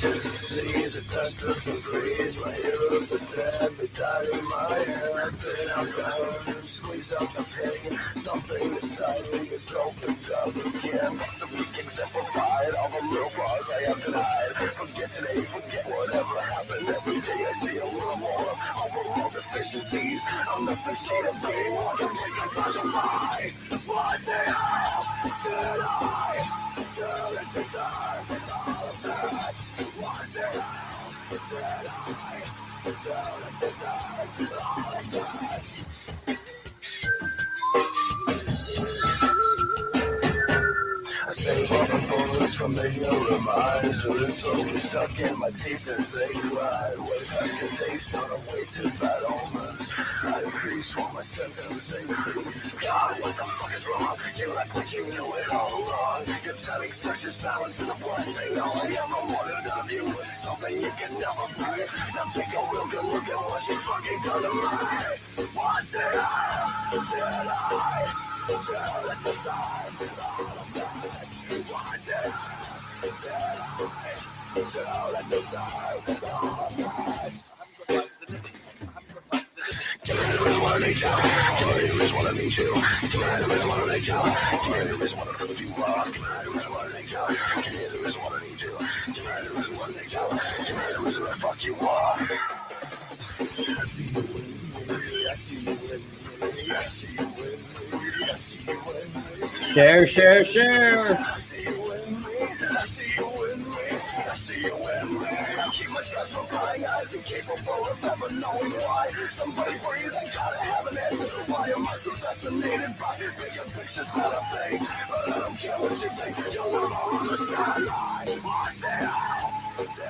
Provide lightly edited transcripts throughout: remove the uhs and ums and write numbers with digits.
As you see, as it festers and breeze, my heroes are dead, they died in my head. Then I'm bound, squeeze out the pain. Something inside me is opened up again. Possibly exemplified all the little bars I have denied. Forget today, forget whatever happened. Every day I see a little more of overall deficiencies. I'm nothing short of being what can take a time to fly. What the hell did I do to deserve all of this? What the hell did I do to deserve all of this? I save all the bullets from the heel of my eyes, or it's so stuck in my teeth as they glide. Way past the taste on a way to bad omens. I increase while my sentence increase. God, what the fuck is wrong? You act like you knew it all along. You're telling such a silence in a blessing. All I ever wanted of you, something you can never pay. Now take a real good look at what you fucking done to me. What did I do to deserve all of this? What did I do to deserve all of this? Give me the reason why I need you. Give me the reason why I need you. Give me the reason why I need you. Give me the reason why I need you. Give me the reason why I need you. Give me the reason why I need you. Give me the reason why I need you. Give me the reason why I fuck you up. I see you in me. I see you in me. I see you in me. I see you in me. Share, share, share. I see you in me. I see you in me. I see you in me. I keep my scars from crying eyes, incapable of ever knowing why. Somebody breathe, I gotta have an answer. Why am I so fascinated by bigger pictures, better things? But I don't care what you think, you'll never understand. What did I do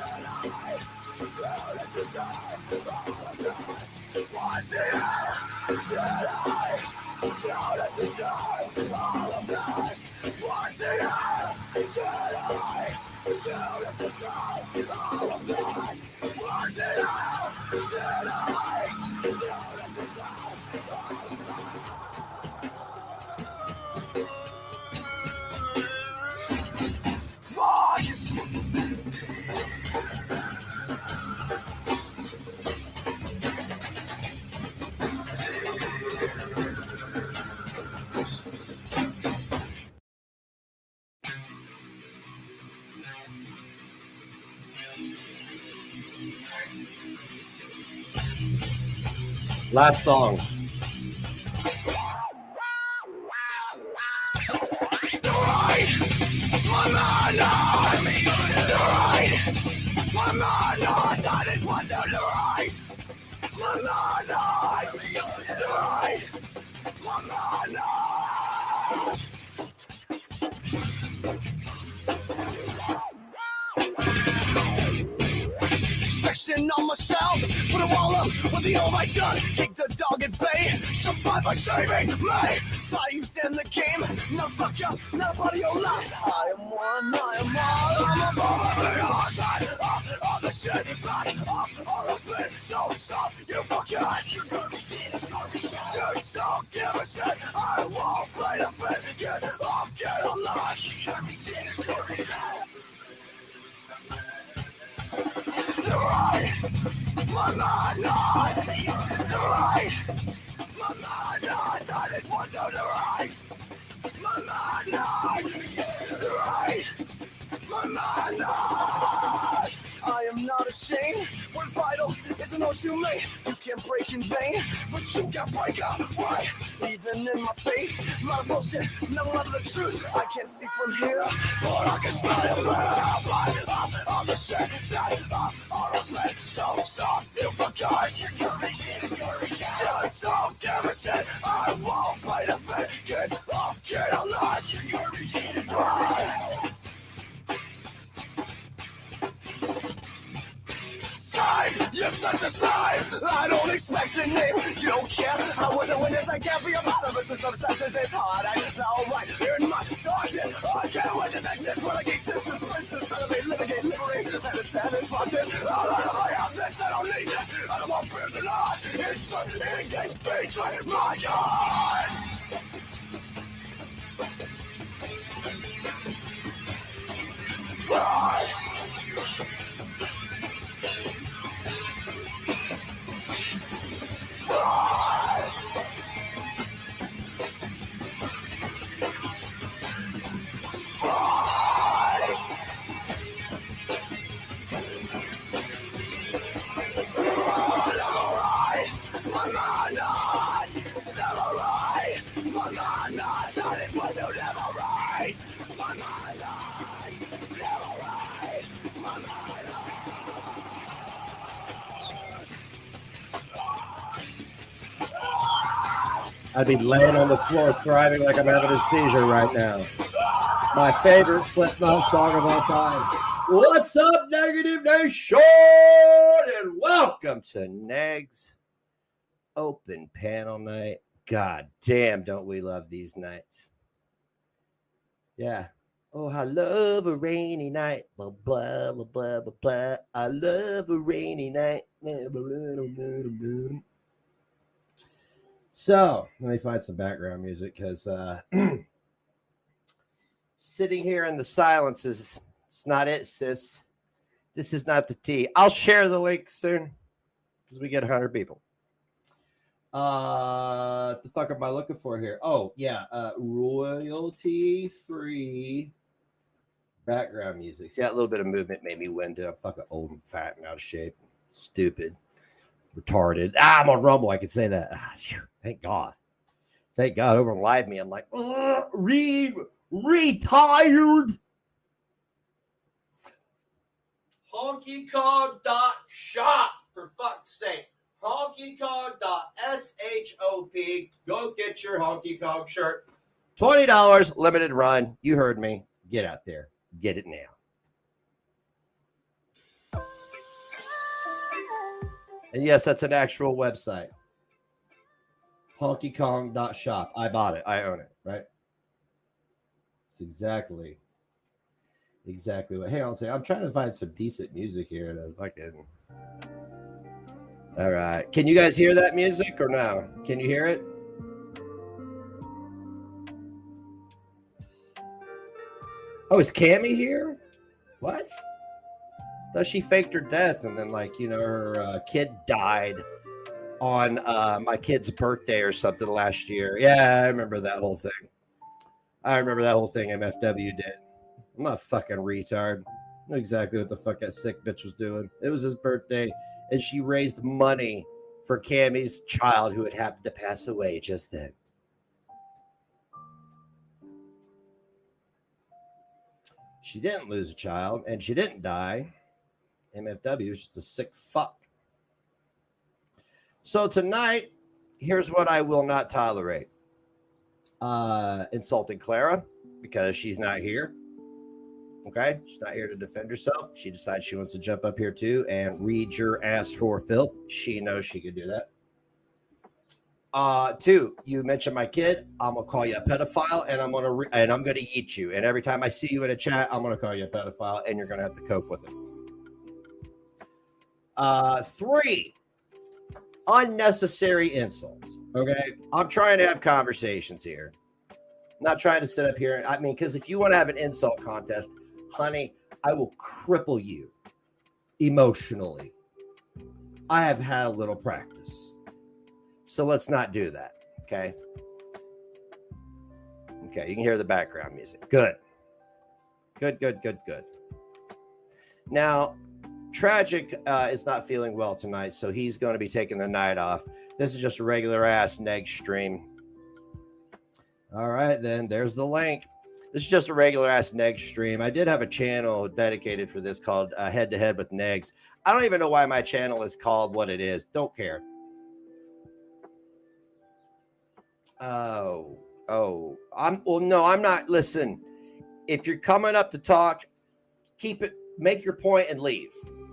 to deserve all of this? What did I do to deserve all of this? What did I do to deserve all of this? What did I do to deserve all of this? Fuck! Last song. Section on myself, put them all up with the all right done. Kick the dog at bay, survive by saving me. Thought you stand the game, no fuck up, not a part of your life. I am one, I am all, I'm above the other side of the shit, back off, all of it, so soft, you forget. Dude, so give a shit, I won't play the fit, get off, get on the You're right, my mind lost. You're right, my mind lost. I didn't want to. You're right, my mind lost. You're right, my mind lost. I am not ashamed. What's vital is an oath you made. You can't break in vain, but you can break out. Why? Even in my face, a lot of bullshit, not a lot of the truth. I can't see from here, but I can smell it. All the shit, all those men, so soft, you forgot. Your courage is courage. I don't give a shit. I won't play the fit. Get off, get on us. Your courage is courage. You're such a side. I don't expect a name. You don't care. I wasn't witness. I can't be a part of it. Since I'm such as it's hard. I felt right in my darkness. I can't wait to take this. Renegade sisters, blisters, celebrate, litigate, liberate, and satisfy this. All out of my have this. I don't need this. I don't want prison. Insert, engage, betray my God. Fly. I'd be laying on the floor thriving like I'm having a seizure right now. My favorite Slipknot song of all time. What's up, Negative Nation? And welcome to Neg's Open Panel Night. God damn, don't we love these nights? Yeah. Oh, I love a rainy night. Blah, blah, blah, blah, blah, blah. I love a rainy night. Blah, blah, blah, blah, blah. So, let me find some background music because sitting here in the silence is it's not it, sis. This is not the tea. I'll share the link soon because we get 100 people. What the fuck am I looking for here? Oh, yeah. Royalty-free background music. See, that little bit of movement made me winded. I'm fucking old and fat and out of shape. Stupid. Retarded. I'm on Rumble. I can say that. Thank God. Thank God. Over on Live Me, I'm like, retired. HonkyKong.shop, for fuck's sake. HonkyKong.shop. Go get your Honky Kong shirt. $20, limited run. You heard me. Get out there. Get it now. And yes, that's an actual website. HonkyKong.shop. I bought it. I own it, right? It's exactly what. Hang on a second. I'm trying to find some decent music here to fucking. All right. Can you guys hear that music or no? Can you hear it? Oh, is Cammy here? What? I thought she faked her death and then, like, you know, her kid died on my kid's birthday or something last year. Yeah, I remember that whole thing. MFW did. I'm not a fucking retard. I know exactly what the fuck that sick bitch was doing. It was his birthday, and she raised money for Cammy's child who had happened to pass away just then. She didn't lose a child, and she didn't die. MFW is just a sick fuck. So tonight, here's what I will not tolerate. Insulting Clara because she's not here. Okay? She's not here to defend herself. She decides she wants to jump up here too and read your ass for filth. She knows she could do that. 2, you mentioned my kid. I'm gonna call you a pedophile, and I'm gonna eat you. And every time I see you in a chat, I'm gonna call you a pedophile, and you're gonna have to cope with it. 3, unnecessary insults. Okay, I'm trying to have conversations here. I'm not trying to sit up here. I mean, because if you want to have an insult contest, honey, I will cripple you emotionally. I have had a little practice. So let's not do that, okay? Okay, you can hear the background music. Good. Now, Tragic is not feeling well tonight, so he's going to be taking the night off. This is just a regular-ass Neg stream. All right, then. There's the link. This is just a regular-ass Neg stream. I did have a channel dedicated for this called Head to Head with Negs. I don't even know why my channel is called what it is. Don't care. I'm not. Listen, if you're coming up to talk, keep it, make your point and leave.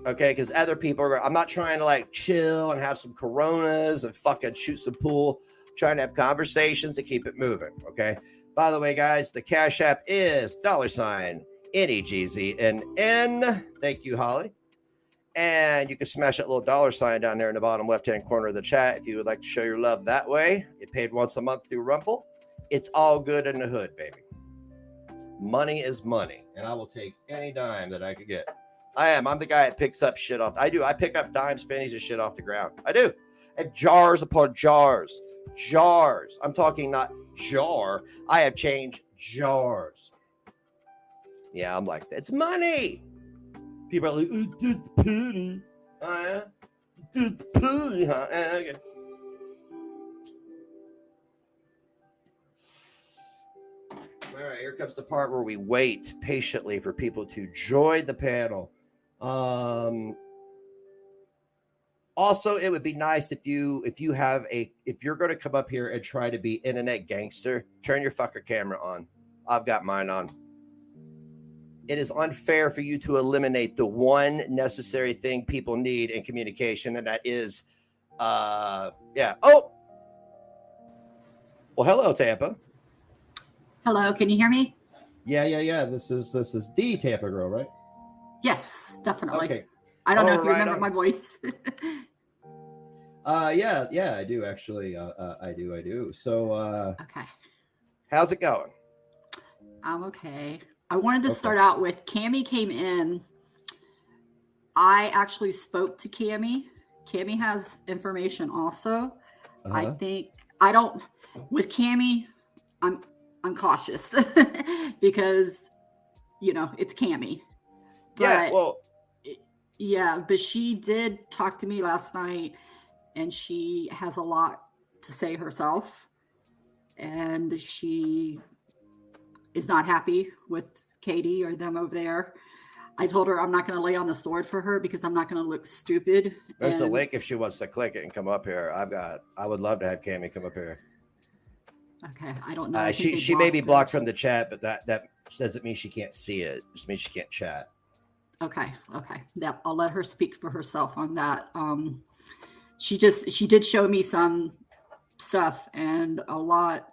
Okay, because other people are. I'm not trying to like chill and have some Coronas and fucking shoot some pool. I'm trying to have conversations and keep it moving. Okay. By the way, guys, the Cash App is $NEGZNN. Thank you, Holly. And you can smash that little $sign down there in the bottom left-hand corner of the chat if you would like to show your love that way. Get paid once a month through Rumble. It's all good in the hood, baby. Money is money, and I will take any dime that I could get. I'm the guy that picks up shit off. I pick up dimes, pennies, and shit off the ground. I do. And jars upon jars. Jars. I'm talking not jar. I have change jars. Yeah, I'm like, it's money. People are like, it's penny. Oh, yeah? It's penny, huh? Okay. All All right, here comes the part where we wait patiently for people to join the panel. Also, it would be nice if you're going to come up here and try to be internet gangster, turn your fucker camera on. I've got mine on. It is unfair for you to eliminate the one necessary thing people need in communication, and that is, yeah. Oh, well, hello, Tampa. Hello, can you hear me? Yeah. This is the Tampa girl, right? Yes, definitely. Okay. I don't know if you remember my voice. Yeah, I do actually. I do. So, okay. How's it going? I'm okay. I wanted to start out with Cammie came in. I actually spoke to Cammie. Cammie has information also. I think with Cammie, I'm cautious because it's Cammie. But she did talk to me last night, and she has a lot to say herself, and she is not happy with Katie or them over there. I told her I'm not going to lay on the sword for her because I'm not going to look stupid. There's a link if she wants to click it and come up here. I would love to have Cammie come up here. Okay, I don't know. She may be blocked from the chat, but that doesn't mean she can't see it. It just means she can't chat. Okay. Yep, I'll let her speak for herself on that. She did show me some stuff, and a lot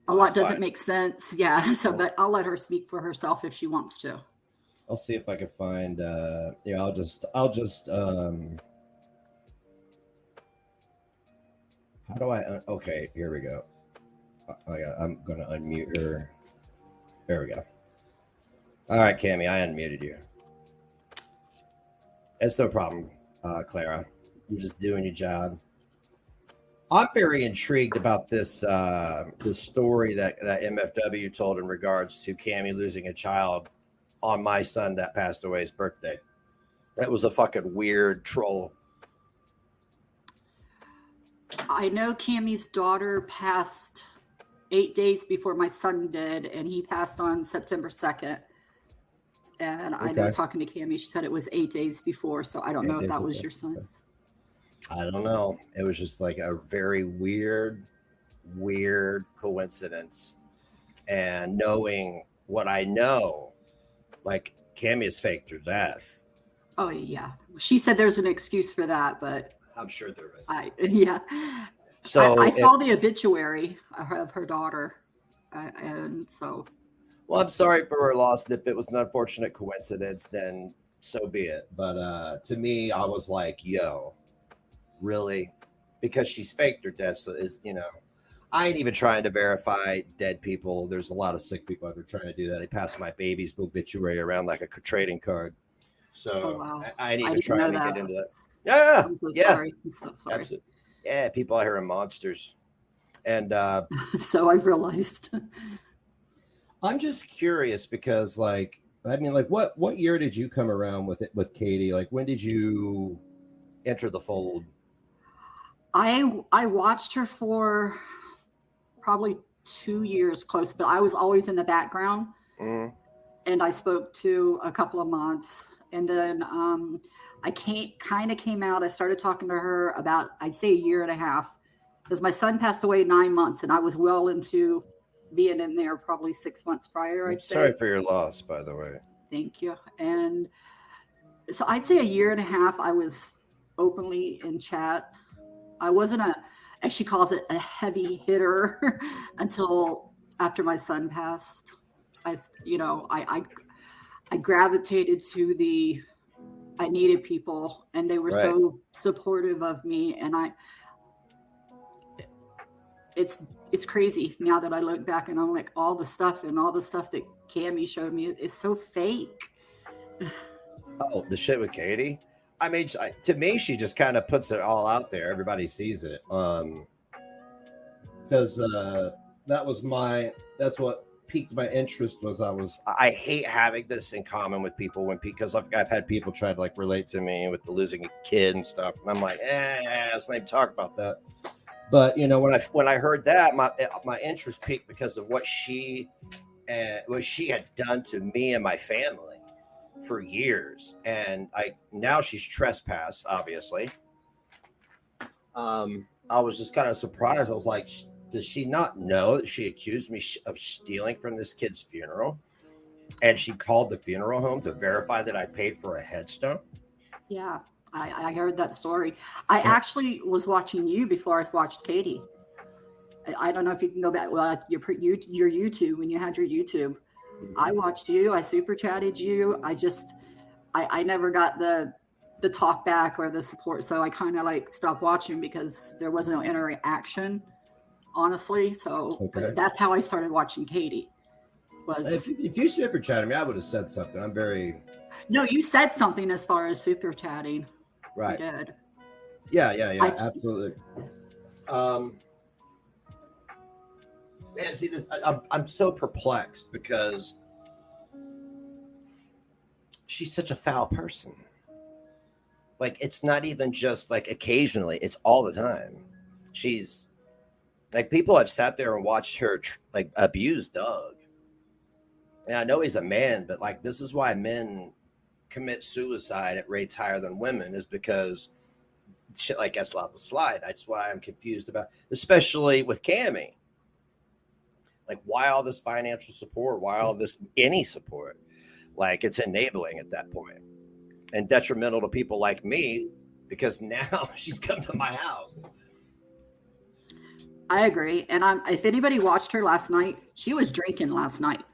doesn't make sense. Yeah. So, but I'll let her speak for herself if she wants to. I'll see if I can find. I'll just. How do I? Okay, here we go. I'm gonna unmute her. There we go. All right, Cammie, I unmuted you. It's no problem, Clara. You're just doing your job. I'm very intrigued about this story that MFW told in regards to Cammie losing a child on my son that passed away's birthday. That was a fucking weird troll. I know Cammie's daughter passed 8 days before my son did, and he passed on September 2nd. And I know talking to Cammie, she said it was 8 days before, so I don't know if that was your son's. I don't know. It was just like a very weird coincidence. And knowing what I know, like Cammie has faked her death. Oh, yeah. She said there's an excuse for that, but I'm sure there is. So I saw the obituary of her daughter. And so. Well, I'm sorry for her loss. And if it was an unfortunate coincidence, then so be it. But to me, I was like, yo, really? Because she's faked her death. So I ain't even trying to verify dead people. There's a lot of sick people out there trying to do that. They pass my baby's obituary around like a trading card. So I ain't even trying to get into that. Yeah. I'm so sorry. I'm so sorry. Absolutely. Yeah, people out here are monsters. And so I've realized. I'm just curious because what year did you come around with Katie? Like, when did you enter the fold? I watched her for probably 2 years close, but I was always in the background. Mm-hmm. And I spoke to a couple of mods, and then I came out. I started talking to her about, I'd say, a year and a half, because my son passed away 9 months, and I was well into being in there probably 6 months prior. I'm sorry for your loss, by the way. Thank you. And so I'd say a year and a half I was openly in chat. I wasn't as she calls it, a heavy hitter until after my son passed. I gravitated to I needed people, and they were so supportive of me. And it's crazy now that I look back, and I'm like, all the stuff that Cammie showed me is so fake. Oh, the shit with Katie? I mean, to me, she just kind of puts it all out there. Everybody sees it. Because that's what piqued my interest I hate having this in common with people because I've had people try to relate to me with the losing a kid and stuff. And I'm like, let's not even talk about that. But when I heard that, my interest peaked because of what she had done to me and my family for years, and now she's trespassed. Obviously, I was just kind of surprised. I was like, does she not know that she accused me of stealing from this kid's funeral? And she called the funeral home to verify that I paid for a headstone. Yeah, I heard that story. I actually was watching you before I watched Katie. I don't know if you can go back. Well, your YouTube, when you had your YouTube, I watched you. I super chatted you. I never got the talk back or the support, so I kind of like stopped watching because there was no interaction, honestly. So that's how I started watching Katie. If you super chatted me, I would have said something. I'm very. No, you said something as far as super chatting. Right. You did. Yeah, absolutely. Man, see this. I'm so perplexed because she's such a foul person. Like, it's not even just like occasionally; it's all the time. She's like, people have sat there and watched her like abuse Doug. And I know he's a man, but like, this is why men commit suicide at rates higher than women, is because shit like that's allowed to slide. That's why I'm confused about, especially with Cammie. Like, why all this financial support? Why all this any support? Like, it's enabling at that point and detrimental to people like me, because now she's come to my house. I agree. And if anybody watched her last night, she was drinking last night.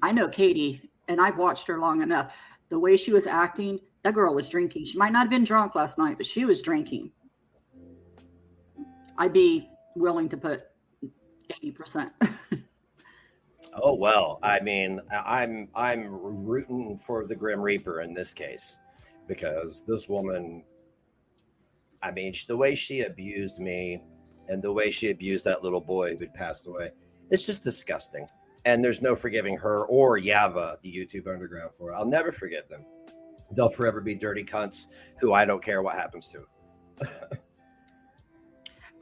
I know Katie, and I've watched her long enough. The way she was acting, that girl was drinking. She might not have been drunk last night, but she was drinking. I'd be willing to put 80%. Oh, well, I mean, I'm rooting for the Grim Reaper in this case, because this woman, I mean, the way she abused me and the way she abused that little boy who'd passed away, it's just disgusting. And there's no forgiving her or Yava, the YouTube Underground, for it. I'll never forget them. They'll forever be dirty cunts who I don't care what happens to.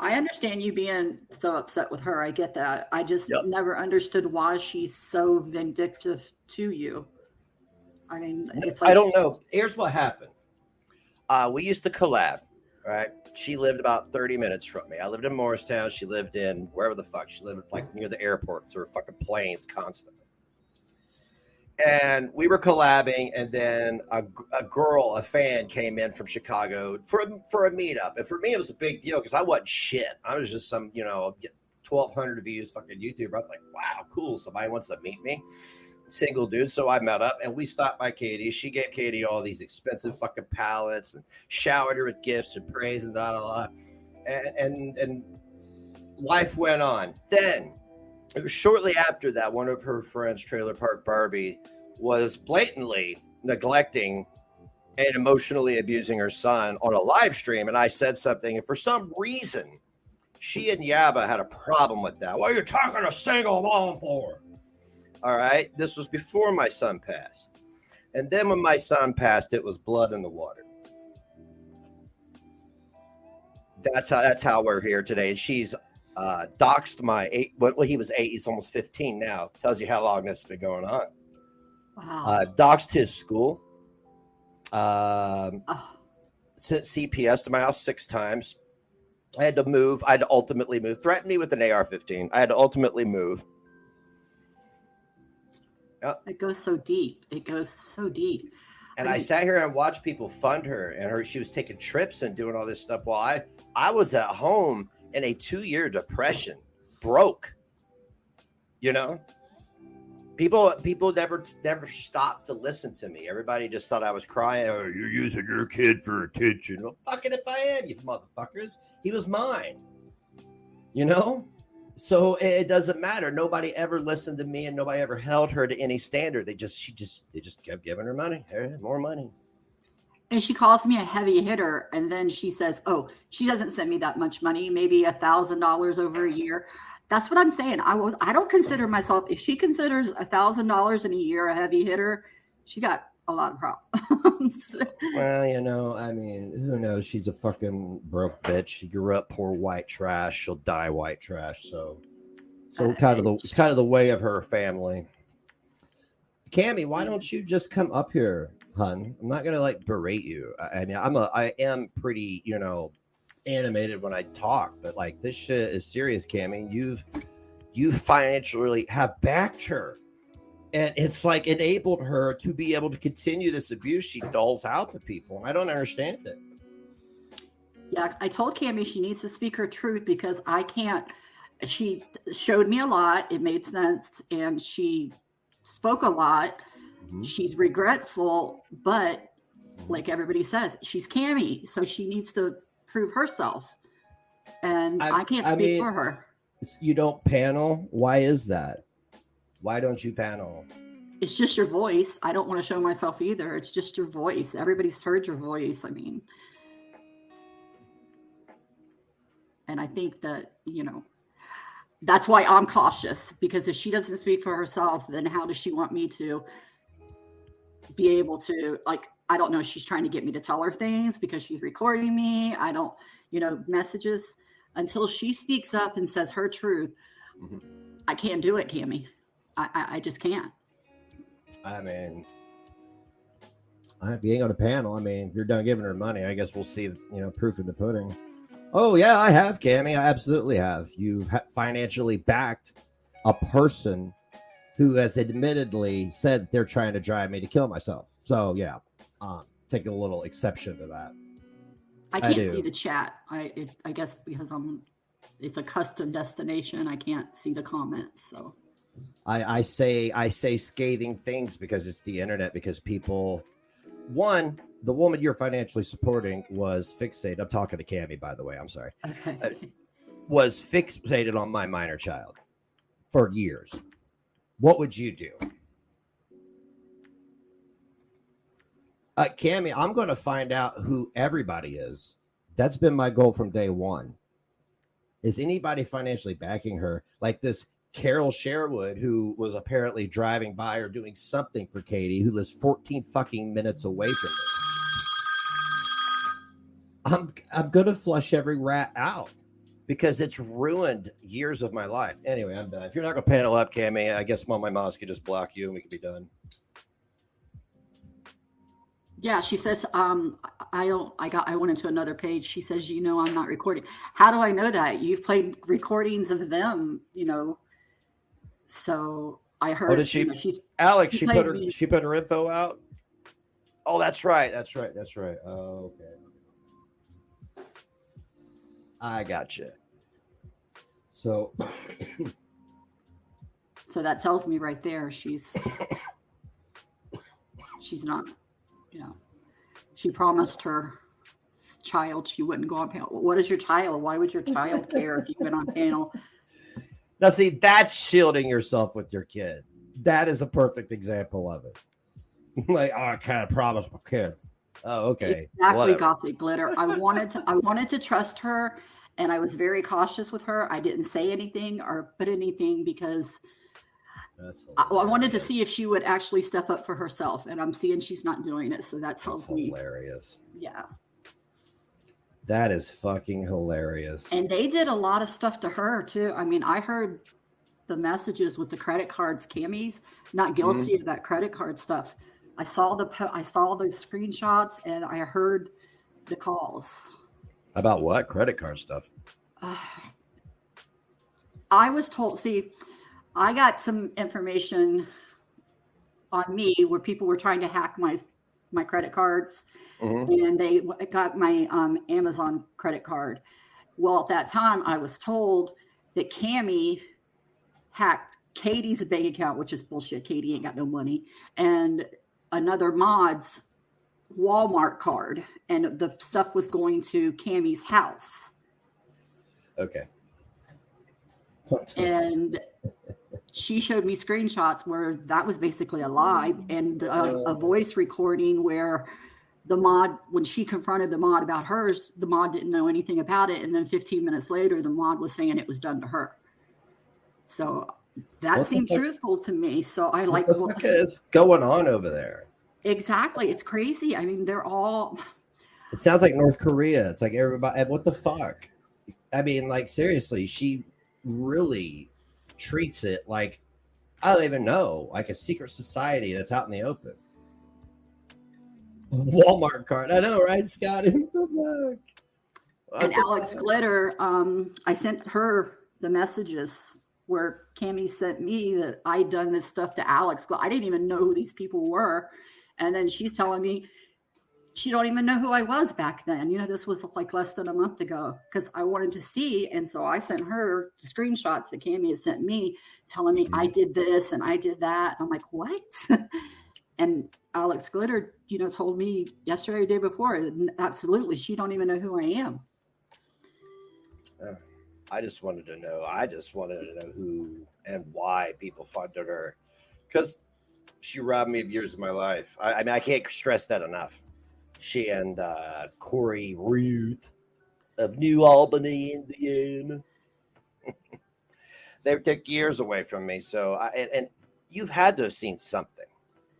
I understand you being so upset with her. I get that. I just never understood why she's so vindictive to you. I mean, it's like, I don't know. Here's what happened. We used to collab, right? She lived about 30 minutes from me. I lived in Morristown. She lived in wherever the fuck. She lived like near the airports or fucking planes constantly. And we were collabing, and then a girl, a fan, came in from Chicago for a meetup. And for me, it was a big deal because I wasn't shit. I was just some, 1,200 views fucking YouTuber. I was like, wow, cool. Somebody wants to meet me. Single dude. So I met up, and we stopped by Katie. She gave Katie all these expensive fucking pallets and showered her with gifts and praise and da. And life went on. Then it was shortly after that, one of her friends, Trailer Park Barbie, was blatantly neglecting and emotionally abusing her son on a live stream. And I said something, and for some reason, she and Yaba had a problem with that. What are you talking to single mom for? All right. This was before my son passed. And then when my son passed, it was blood in the water. That's how we're here today. And she's doxed my 8. Well, he was 8. He's almost 15 now. Tells you how long this has been going on. wow. Doxed his school. Sent CPS to my house 6 times. I had to move. I had to ultimately move. Threatened me with an AR-15. I had to ultimately move. It goes so deep. It goes so deep. And I sat here and watched people fund her, and she was taking trips and doing all this stuff while I was at home in a 2-year depression, broke. People never stopped to listen to me. Everybody just thought I was crying. Oh, you're using your kid for attention. Well, fucking if I am, you motherfuckers. He was mine. So it doesn't matter. Nobody ever listened to me, and nobody ever held her to any standard. They just kept giving her money, more money. And she calls me a heavy hitter, and then she says, "Oh, she doesn't send me that much money, maybe $1,000 over a year." That's what I'm saying. I don't consider myself. If she considers $1,000 in a year a heavy hitter, she got a lot of problems. Well, you know, I mean, who knows? She's a fucking broke bitch. She grew up poor white trash. She'll die white trash. So it's kind of the way of her family. Cammy, why don't you just come up here, hun? I'm not gonna like berate you. I mean, I am pretty, you know, animated when I talk, but like this shit is serious, Cammy. You financially have backed her, and it's like enabled her to be able to continue this abuse she doles out to people. I don't understand it. Yeah, I told Cammy she needs to speak her truth because I can't. She showed me a lot. It made sense, and she spoke a lot. Mm-hmm. She's regretful, but like everybody says, she's Cammy, so she needs to prove herself. And I can't speak for her. You don't panel? Why is that? Why don't you panel? It's just your voice. I don't want to show myself either. It's just your voice. Everybody's heard your voice. I mean, and I think that, you know, that's why I'm cautious, because if she doesn't speak for herself, then how does she want me to be able to, like, I don't know, she's trying to get me to tell her things because she's recording me. I don't, you know, messages. Until she speaks up and says her truth, mm-hmm. I can't do it, Cammy. I just can't. I mean, if you ain't on a panel, I mean, if you're done giving her money, I guess we'll see, you know, proof in the pudding. Oh, yeah, I have, Cammy. I absolutely have. You've financially backed a person who has admittedly said that they're trying to drive me to kill myself. So, yeah, take a little exception to that. I can't see the chat. I guess because it's a custom destination. I can't see the comments. So I say scathing things because it's the internet. Because people, one, the woman you're financially supporting was fixated. I'm talking to Cammy, by the way. I'm sorry. Okay. Was fixated on my minor child for years. What would you do? Cammy, I'm going to find out who everybody is. That's been my goal from day one. Is anybody financially backing her? Like this Carol Sherwood, who was apparently driving by or doing something for Katie, who lives 14 fucking minutes away from me. I'm going to flush every rat out because it's ruined years of my life. Anyway, I'm done. If you're not going to panel up, Cammy, I guess my mouse could just block you and we could be done. Yeah, she says, I went into another page. She says, you know, I'm not recording. How do I know that? You've played recordings of them, you know. So I heard. Oh, did she? You know, Alex, she put her info out. Oh, that's right. Oh, okay. I gotcha. So that tells me right there she's not. You know, she promised her child she wouldn't go on panel. What is your child? Why would your child care if you went on panel? Now, see, that's shielding yourself with your kid. That is a perfect example of it. Like, I kind of promised my kid. Oh, okay. Exactly, whatever. Gothic glitter. I wanted to trust her, and I was very cautious with her. I didn't say anything or put anything because I wanted to see if she would actually step up for herself, and I'm seeing she's not doing it. So that tells me hilarious. Yeah. That is fucking hilarious. And they did a lot of stuff to her too. I mean, I heard the messages with the credit cards. Cammy's not guilty of that credit card stuff. I saw the screenshots and I heard the calls. About what? Credit card stuff? I was told, I got some information on me where people were trying to hack my credit cards, and they got my Amazon credit card. Well, at that time, I was told that Cammy hacked Katie's bank account, which is bullshit. Katie ain't got no money, and another mod's Walmart card, and the stuff was going to Cammy's house. Okay. And she showed me screenshots where that was basically a lie, and a voice recording where the mod, when she confronted the mod about hers, the mod didn't know anything about it. And then 15 minutes later, the mod was saying it was done to her. So that seemed truthful to me. So I like what is going on over there. Exactly. It's crazy. I mean, they're all. It sounds like North Korea. It's like everybody. What the fuck? I mean, like seriously, she really treats it like I don't even know, like a secret society that's out in the open. Walmart card. I know, right, Scott? What the fuck? What And the Alex fuck? Glitter, I sent her the messages where Cammie sent me that I'd done this stuff to Alex. I didn't even know who these people were. And then she's telling me she don't even know who I was back then. You know, this was like less than a month ago because I wanted to see. And so I sent her the screenshots that Cammie had sent me telling me I did this and I did that. I'm like, what? And Alex Glitter, you know, told me yesterday or the day before, absolutely, she don't even know who I am. I just wanted to know. I just wanted to know who and why people funded her, because she robbed me of years of my life. I mean, I can't stress that enough. She and Corey Ruth of New Albany, Indiana. They took years away from me. So, and you've had to have seen something,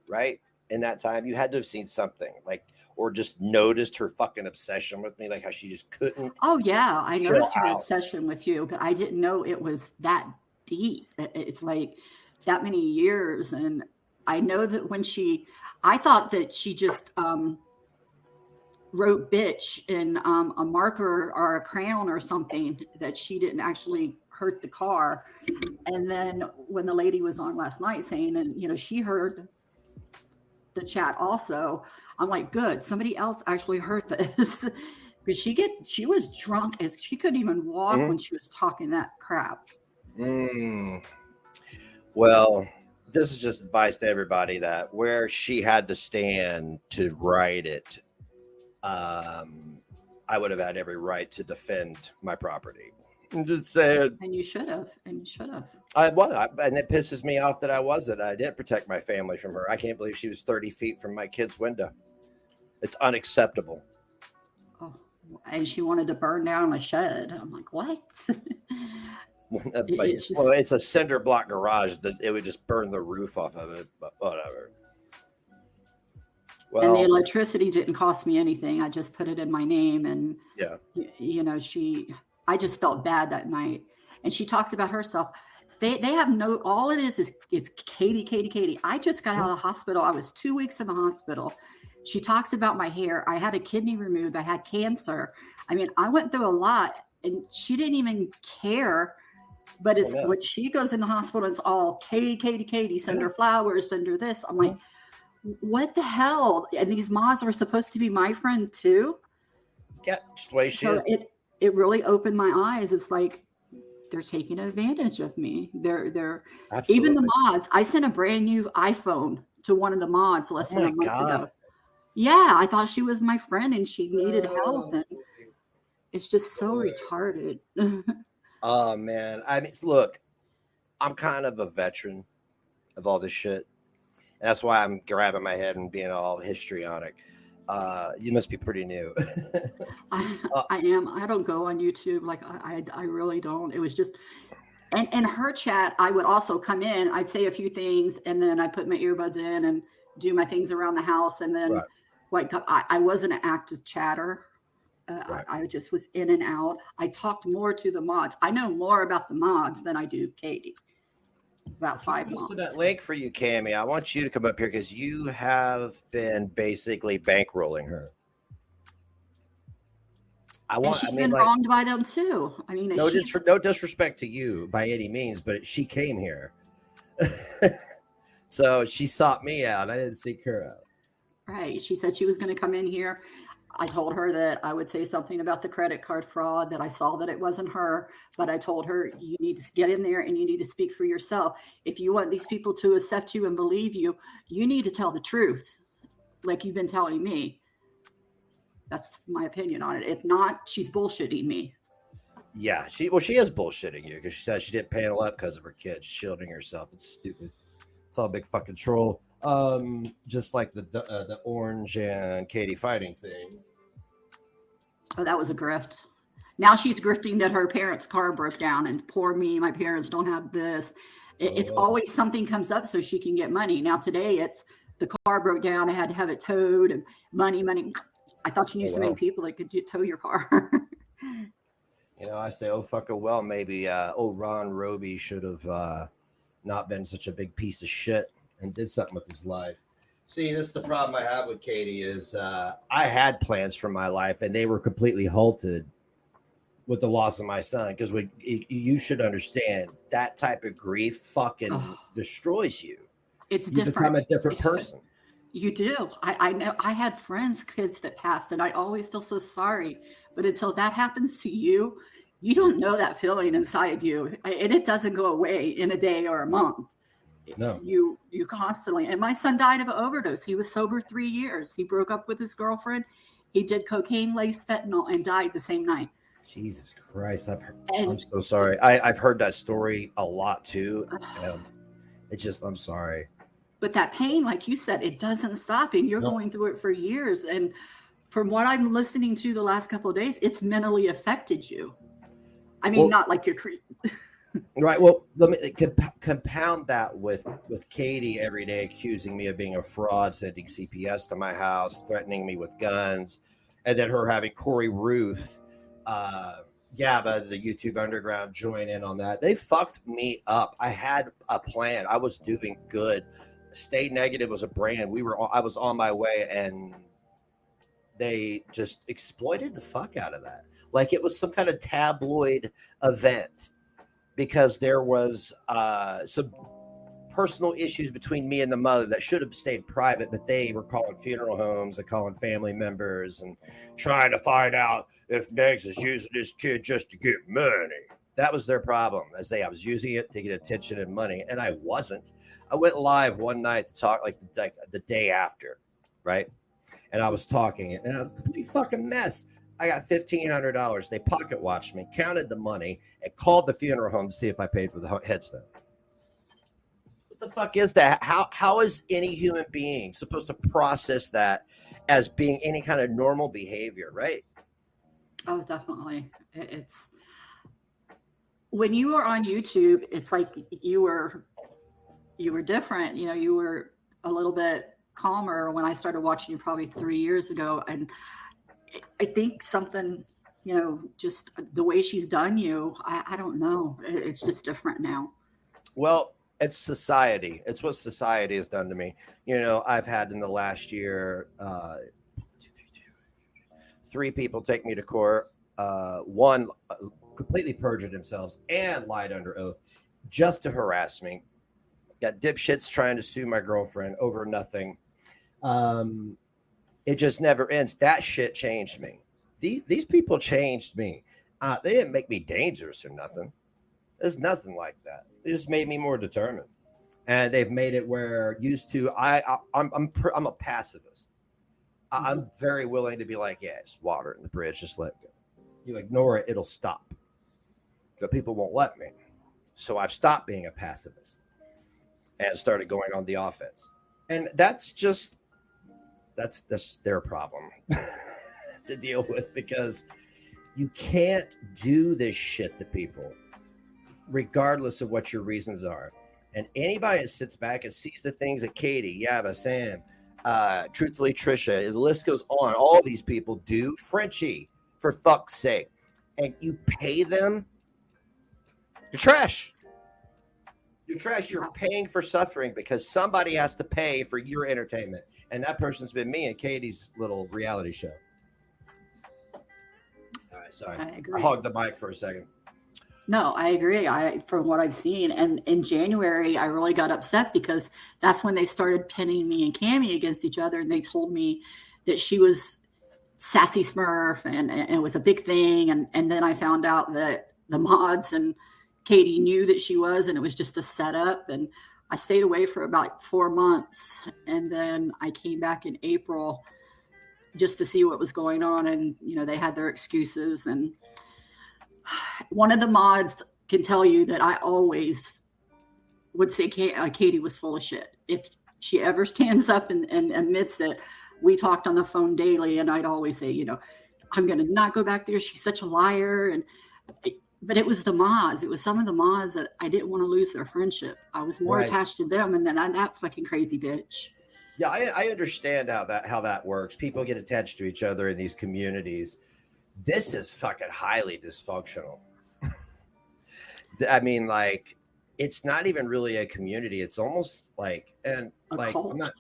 right? In that time, you had to have seen something, like, or just noticed her fucking obsession with me, like how she just couldn't. Oh yeah, I chill noticed her out. obsession with you, but I didn't know it was that deep. It's like that many years, and I know that when I thought that she just wrote "bitch" in a marker or a crayon or something, that she didn't actually hurt the car. And then when the lady was on last night saying, and you know, she heard the chat also, I'm like, good, somebody else actually heard this. Because she was drunk as she couldn't even walk when she was talking that crap. Well, this is just advice to everybody that where she had to stand to write it, I would have had every right to defend my property. I'm just saying. And you should have. And you should have. And it pisses me off that I didn't protect my family from her. I can't believe she was 30 feet from my kid's window. It's unacceptable. Oh, and she wanted to burn down a shed. I'm like, what? It's a cinder block garage that it would just burn the roof off of it, but whatever. Well, and the electricity didn't cost me anything. I just put it in my name, and yeah, you know, I just felt bad that night. And she talks about herself. They have no. All it is Katie, Katie, Katie. I just got out of the hospital. I was 2 weeks in the hospital. She talks about my hair. I had a kidney removed. I had cancer. I mean, I went through a lot, and she didn't even care. But it's when she goes in the hospital, it's all Katie, Katie, Katie. Send her flowers. Send her this. I'm like, what the hell? And these moms were supposed to be my friend too. Yeah, just the way she is. It really opened my eyes. It's like they're taking advantage of me. They're Absolutely. Even the mods. I sent a brand new iPhone to one of the mods less than a month ago. Yeah, I thought she was my friend and she needed help, and it's just so retarded. Oh man, I mean, look, I'm kind of a veteran of all this shit. And that's why I'm grabbing my head and being all histrionic. You must be pretty new. I am. I don't go on YouTube. Like I really don't. It was just, and her chat, I would also come in, I'd say a few things, and then I put my earbuds in and do my things around the house. And then I wasn't an active chatter. I just was in and out. I talked more to the mods. I know more about the mods than I do Katie. About 5 months. So that link for you, Cammie, I want you to come up here because you have been basically bankrolling her. She's been wronged by them too. I mean, no disrespect to you by any means, but she came here. So she sought me out. I didn't seek her out. Right. She said she was going to come in here. I told her that I would say something about the credit card fraud, that I saw that it wasn't her, but I told her, you need to get in there and you need to speak for yourself. If you want these people to accept you and believe you, you need to tell the truth, like you've been telling me. That's my opinion on it. If not, she's bullshitting me. Yeah, she is bullshitting you because she said she didn't panel up because of her kids, shielding herself. It's stupid. It's all a big fucking troll. Just like the Orange and Katie fighting thing. Oh, that was a grift. Now she's grifting that her parents' car broke down, and poor me, my parents don't have this. It's always something comes up so she can get money. Now today it's the car broke down. I had to have it towed, and money. I thought you knew so many wow. people that could tow your car. You know, I say, oh fucking well, maybe old Ron Roby should have not been such a big piece of shit and did something with his life. See, this is the problem I have with Katie is I had plans for my life and they were completely halted with the loss of my son. Because you should understand that type of grief fucking Oh, destroys you. it's You become different. a different person. You do. I know. I had friends, kids that passed, and I always feel so sorry. But until that happens to you, you don't know that feeling inside you, and it doesn't go away in a day or a month. No. You constantly. And my son died of an overdose. He was sober 3 years. He broke up with his girlfriend. He did cocaine laced fentanyl and died the same night. Jesus Christ. I'm And so sorry. I've heard that story a lot too. It's just, I'm sorry. but that pain, like you said, it doesn't stop, and you're No. going through it for years. And from what I'm listening to the last couple of days, it's mentally affected you. I mean, Well, not like you're right. Well, let me compound that with Katie every day accusing me of being a fraud, sending CPS to my house, threatening me with guns, and then her having Corey Ruth, Gabba, the YouTube Underground, join in on that. They fucked me up. I had a plan. I was doing good. Stay Negative was a brand. I was on my way, and they just exploited the fuck out of that. Like it was some kind of tabloid event because there was some personal issues between me and the mother that should have stayed private, but they were calling funeral homes and calling family members and trying to find out if Megs is using this kid just to get money. That was their problem. I was using it to get attention and money, and I wasn't. I went live one night to talk like the day after, right? And I was talking, and I was a complete fucking mess. I got $1,500. They pocket watched me, counted the money, and called the funeral home to see if I paid for the headstone. What the fuck is that? How is any human being supposed to process that as being any kind of normal behavior, right? Oh, definitely. It's when you were on YouTube, it's like you were different. You know, you were a little bit calmer when I started watching you probably 3 years ago. And I think something, you know, just the way she's done you, I don't know. It's just different now. Well, it's society. It's what society has done to me. You know, I've had in the last year, 3 people take me to court. One completely perjured themselves and lied under oath just to harass me. Got dipshits trying to sue my girlfriend over nothing. It just never ends. That shit changed me. These people changed me. They didn't make me dangerous or nothing. There's nothing like that. They just made me more determined. And they've made it where used to I'm a pacifist. I'm very willing to be like, yeah, it's water in the bridge, just let it go. You ignore it, it'll stop. But people won't let me. So I've stopped being a pacifist and started going on the offense. And that's their problem to deal with, because you can't do this shit to people regardless of what your reasons are. And anybody that sits back and sees the things that Katie, Yaba, Sam, truthfully Trisha, the list goes on, all these people do, Frenchie, for fuck's sake, and you pay them, you're trash. You're trash. You're paying for suffering because somebody has to pay for your entertainment. And that person's been me and Katie's little reality show. All right, sorry. I agree. I hogged the mic for a second. No, I agree. From what I've seen, and in January, I really got upset because that's when they started pinning me and Cammie against each other, and they told me that she was Sassy Smurf, and it was a big thing. And then I found out that the mods and Katie knew that she was, and it was just a setup. And I stayed away for about 4 months, and then I came back in April just to see what was going on. And you know, they had their excuses, and one of the mods can tell you that I always would say Katie was full of shit. If she ever stands up and admits it, we talked on the phone daily, and I'd always say, you know, I'm going to not go back there. She's such a liar. But it was the mods. It was some of the mods that I didn't want to lose their friendship. I was more attached to them, and then that fucking crazy bitch. Yeah, I understand how that works. People get attached to each other in these communities. This is fucking highly dysfunctional. I mean, like, it's not even really a community. It's almost like, and A like, I'm cult. not.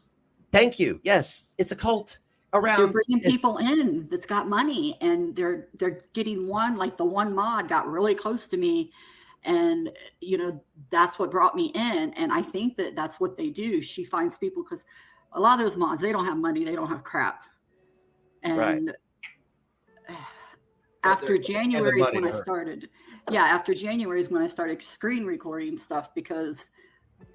Thank you. Yes, it's a cult They're around. bringing It's people in that's got money, and they're getting one. Like the one mod got really close to me, and that's what brought me in. And I think that that's what they do. She finds people because a lot of those mods, they don't have money, they don't have crap. right. And They're, after they have the January is money when to I hurt. started. Yeah, after January is when I started screen recording stuff because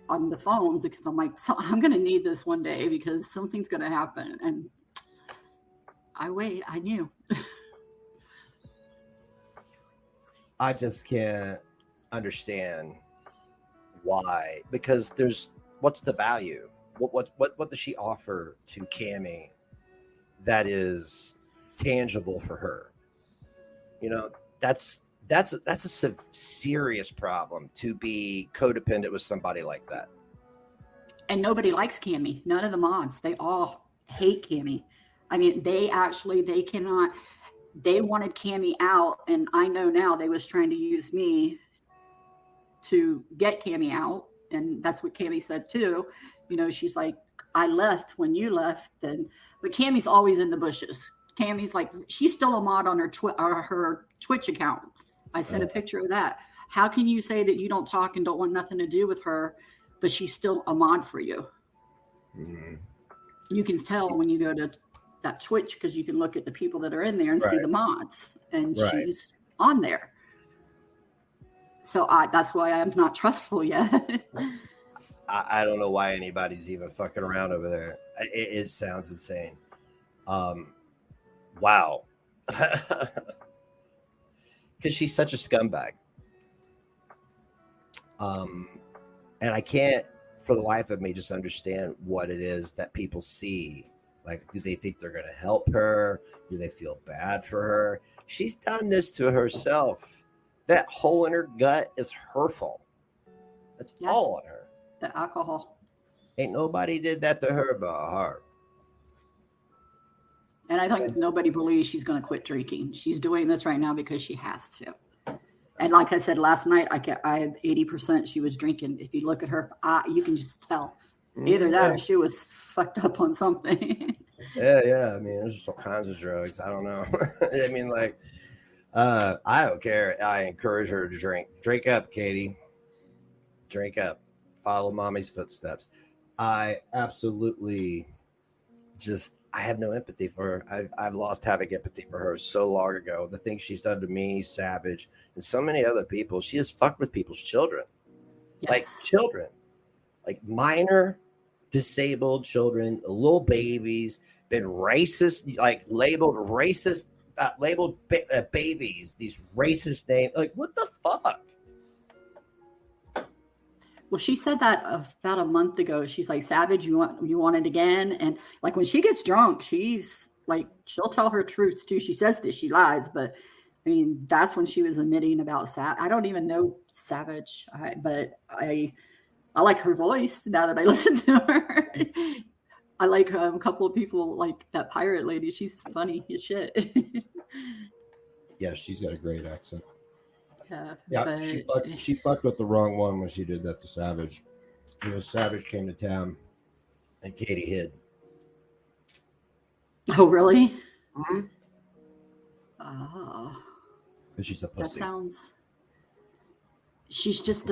on the phones, because I'm like, so I'm gonna need this one day because something's gonna happen. And I knew. I just can't understand why. Because there's what's the value? What does she offer to Cammy that is tangible for her? You know, that's a serious problem to be codependent with somebody like that. And nobody likes Cammy. None of the mods. They all hate Cammy. I mean, they cannot. They wanted Cammy out, and I know now they was trying to use me to get Cammy out, and that's what Cammy said too. She's like, I left when you left, but Cammy's always in the bushes. Cammy's like, she's still a mod on her Twitch account. I sent a picture of that. How can you say that you don't talk and don't want nothing to do with her, but she's still a mod for you? Mm-hmm. You can tell when you go to that Twitch because you can look at the people that are in there and see Right. the mods, and Right. she's on there. So that's why I'm not trustful yet. I don't know why anybody's even fucking around over there. It sounds insane. Wow. Because she's such a scumbag. And I can't, for the life of me, just understand what it is that people see. Like, do they think they're going to help her? Do they feel bad for her? She's done this to herself. That hole in her gut is her fault. That's all on her. The alcohol. Ain't nobody did that to her but her. And I think nobody believes she's going to quit drinking. She's doing this right now because she has to. And like I said last night, I had 80% she was drinking. If you look at her, you can just tell. Either that or she was fucked up on something. Yeah. I mean, there's just all kinds of drugs. I don't know. I mean, like, I don't care. I encourage her to drink. Drink up, Katie. Drink up. Follow mommy's footsteps. I absolutely I have no empathy for her. I've lost having empathy for her so long ago. The things she's done to me, Savage, and so many other people. She has fucked with people's children. Yes. Like children. Like minor disabled children, little babies, been racist, like labeled racist, babies, these racist names. Like, what the fuck? Well, she said that about a month ago. She's like, Savage, you want it again? And like when she gets drunk, she's like, she'll tell her truths too. She says that she lies, but I mean, that's when she was admitting about I don't even know Savage, but I like her voice now that I listen to her. I like a couple of people like that pirate lady. She's funny as shit. Yeah, she's got a great accent. Yeah, she fucked with the wrong one when she did that to Savage. Savage came to town and Katie hid. Oh, really? Mm-hmm. Oh. But she's a pussy. She's just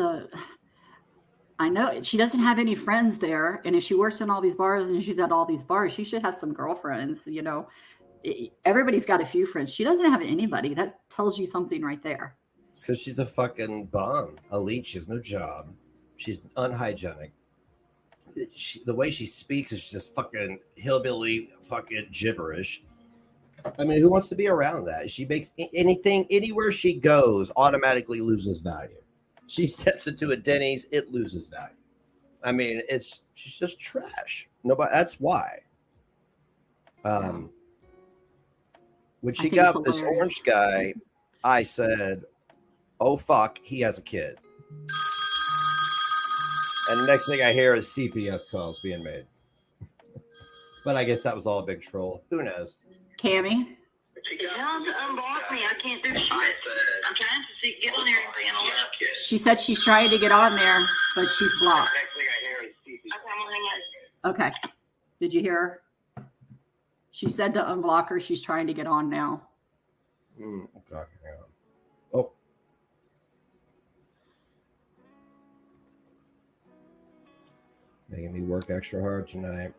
I know she doesn't have any friends there. And if she works in all these bars and she's at all these bars, she should have some girlfriends, Everybody's got a few friends. She doesn't have anybody. That tells you something right there. It's because she's a fucking bum. Elite. She has no job. She's unhygienic. The way she speaks is just fucking hillbilly fucking gibberish. I mean, who wants to be around that? She makes anything, anywhere she goes, automatically loses value. She steps into a Denny's, it loses value. I mean, she's just trash. Nobody. That's why. When she got this orange guy, I said, "Oh fuck, he has a kid." And the next thing I hear is CPS calls being made. But I guess that was all a big troll. Who knows? Cammy? Tell him to unblock me. I can't do shit. I'm trying to see, get on there and say hello. She said she's trying to get on there, but she's blocked. Okay, I'm gonna hang up. Okay. Did you hear her? She said to unblock her. She's trying to get on now. Okay. Hang on. Oh. Making me work extra hard tonight.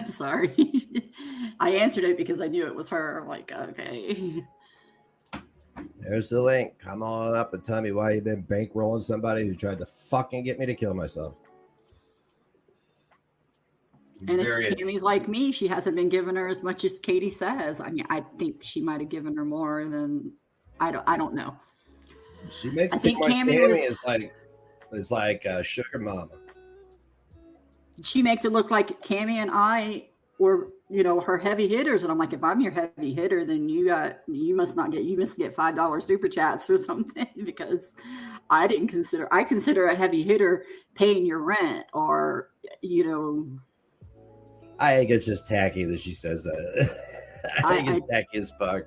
Sorry. I answered it because I knew it was her. I'm like, okay. There's the link. Come on up and tell me why you've been bankrolling somebody who tried to fucking get me to kill myself. And if Cammy's like me, she hasn't been giving her as much as Katie says. I mean, I think she might have given her more than I don't know. She makes it think like Cammy is like sugar mama. She makes it look like Cammy and I were, her heavy hitters. And I'm like, if I'm your heavy hitter, then you must get $5 super chats or something, because I consider a heavy hitter paying your rent or, I think it's just tacky that she says that. I think it's tacky as fuck.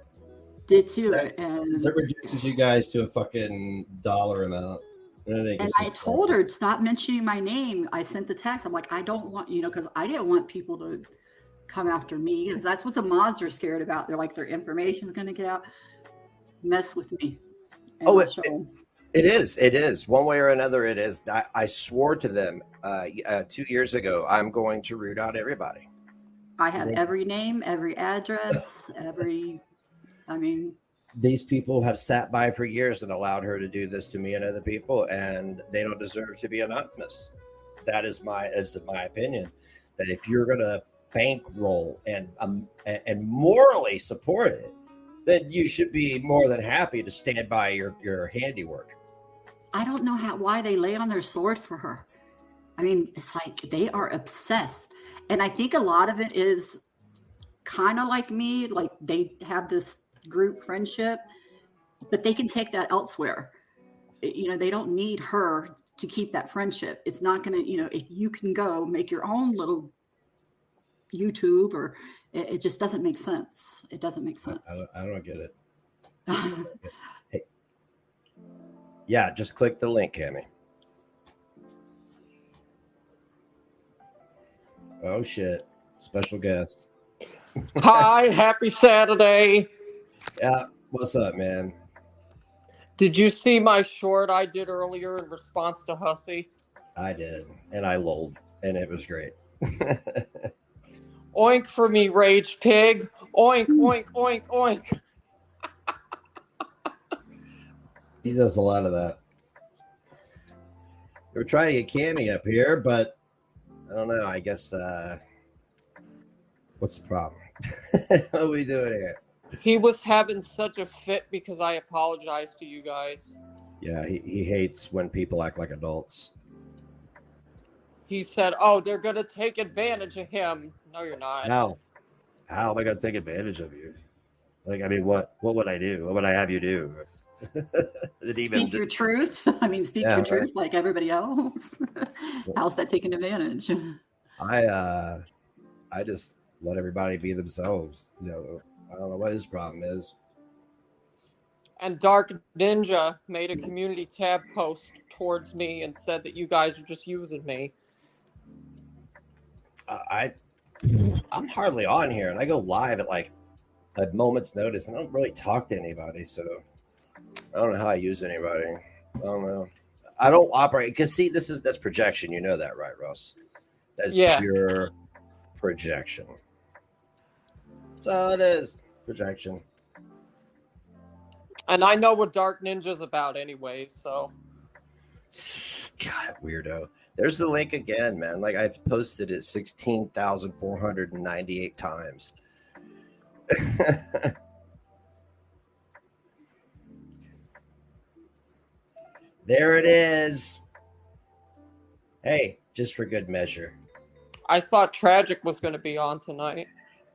Did too. And so it reduces you guys to a fucking dollar amount. And I told her, stop mentioning my name. I sent the text. I'm like, I don't want, because I didn't want people to come after me, because that's what the mods are scared about. They're like, their information is going to get out. Mess with me. It is. One way or another, it is. I swore to them 2 years ago, I'm going to root out everybody. I have every name, every address, These people have sat by for years and allowed her to do this to me and other people, and they don't deserve to be anonymous. That is my opinion. That if you're going to bankroll and morally support it, then you should be more than happy to stand by your handiwork. I don't know why they lay on their sword for her. I mean, it's like they are obsessed. And I think a lot of it is kind of like me, like they have this group friendship, but they can take that elsewhere. They don't need her to keep that friendship. It's not going to, if you can go make your own little YouTube, or it just doesn't make sense. It doesn't make sense. I don't get it. Hey. Yeah, just click the link, Cammy. Oh shit. Special guest. Hi, happy Saturday. Yeah, what's up, man? Did you see my short I did earlier in response to Hussy? I did, and I lolled, and it was great. Oink for me, rage pig. Oink, oink, oink, oink. He does a lot of that. They were trying to get Cammy up here, but I don't know. I guess, what's the problem? What are we doing here? He was having such a fit because I apologized to you guys. Yeah, he hates when people act like adults. He said, oh, they're going to take advantage of him. No, you're not. How am I going to take advantage of you? Like, I mean, what would I do? What would I have you do? Speak your truth. I mean, speak your truth like everybody else. How's that taking advantage? I just let everybody be themselves. I don't know what his problem is. And Dark Ninja made a community tab post towards me and said that you guys are just using me. I'm hardly on here, and I go live at like a moment's notice, and I don't really talk to anybody, so I don't know how I use anybody. I don't know. I don't operate because that's projection. You know that, right, Russ? That's pure projection. So it is projection. And I know what Dark Ninja's about anyway, so. God, weirdo. There's the link again, man. Like, I've posted it 16,498 times. There it is. Hey, just for good measure. I thought Tragic was going to be on tonight.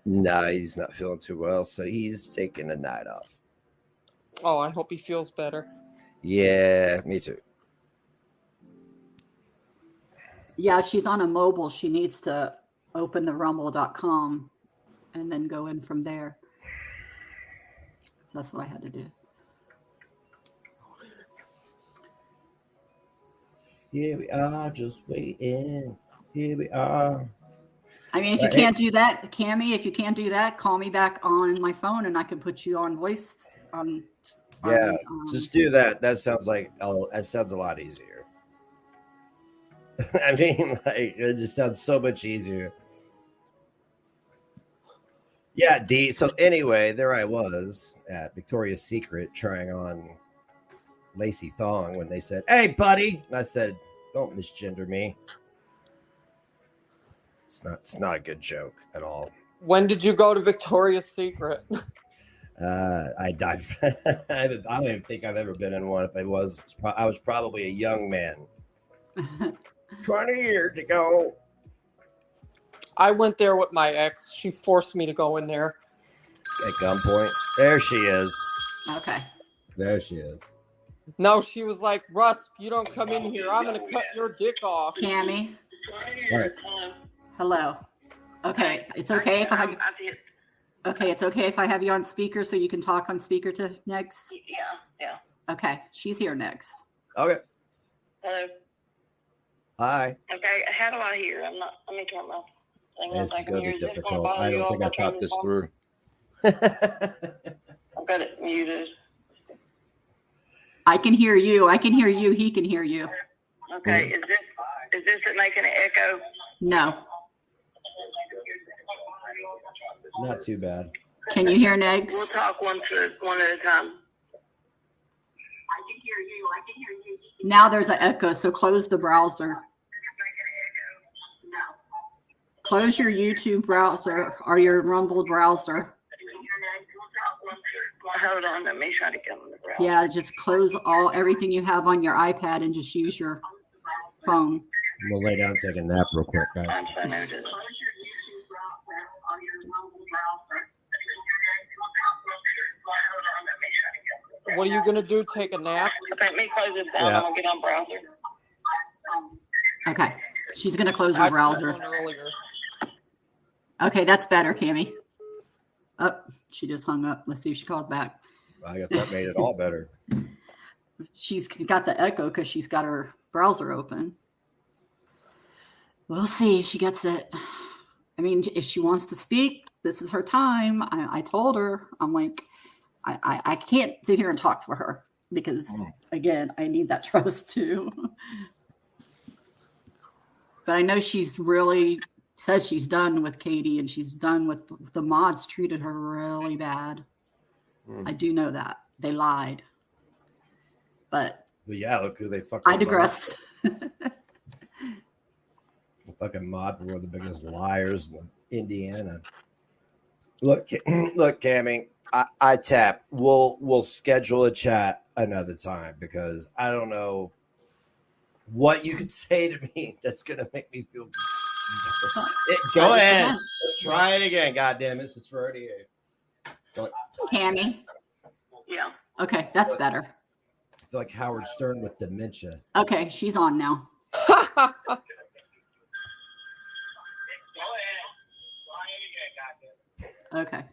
No, he's not feeling too well, so he's taking a night off. Oh, I hope he feels better. Yeah, me too. Yeah, she's on a mobile. She needs to open the rumble.com and then go in from there. So that's what I had to do. Here we are, just waiting. Here we are. I mean, if you can't do that, Cammie, if you can't do that, call me back on my phone and I can put you on voice. Just do that. That sounds a lot easier. I mean, like, it just sounds so much easier. Yeah, D. So anyway, there I was at Victoria's Secret trying on lacy thong when they said, "Hey, buddy," and I said, "Don't misgender me." It's not a good joke at all. When did you go to Victoria's Secret? I don't even think I've ever been in one. If I was probably a young man. 20 years ago. I went there with my ex. She forced me to go in there. At gunpoint. There she is. Okay. There she is. No, she was like, Russ, if you don't come in here, I'm going to cut your dick off. Cammie. All right. Hello. Okay. It's okay if it's okay if I have you on speaker so you can talk on speaker to Negs? Yeah. Okay. She's here next. Okay. Hello. Hi. Okay, how do I hear? Let me turn my thing on. This is going to be difficult. I You don't think I all thought this through. I've got it muted. I can hear you. I can hear you. He can hear you. Okay, is this it making an echo? No. Not too bad. Can you hear Negs? We'll talk one at a time. I can hear you. Now there's an echo, so close the browser. Close your YouTube browser or your Rumble browser. Hold on, let me try to get on the browser. Yeah, just close everything you have on your iPad and just use your phone. I'm going to lay down and take a nap real quick, guys. I'm so noted. What are you going to do? Take a nap? Okay, let me close this down and I'll get on browser. Okay. She's going to close her browser. Earlier. Okay, that's better, Cammie. Oh, she just hung up. Let's see if she calls back. I guess that made it all better. She's got the echo because she's got her browser open. We'll see if she gets it. I mean, if she wants to speak, this is her time. I told her, I'm like, I can't sit here and talk for her because, again, I need that trust too. But I know she's really says she's done with Katie and she's done with the mods treated her really bad. I do know that. They lied. But yeah, look who they fucking I digressed. The fucking mod for one of the biggest liars in Indiana. Look, Cammie, I tap. We'll schedule a chat another time because I don't know what you could say to me that's gonna make me feel. Go ahead. Let's try it again. God damn it, it's already Cammie. Yeah. Okay, that's better. I feel like Howard Stern with dementia. Okay, she's on now. Okay.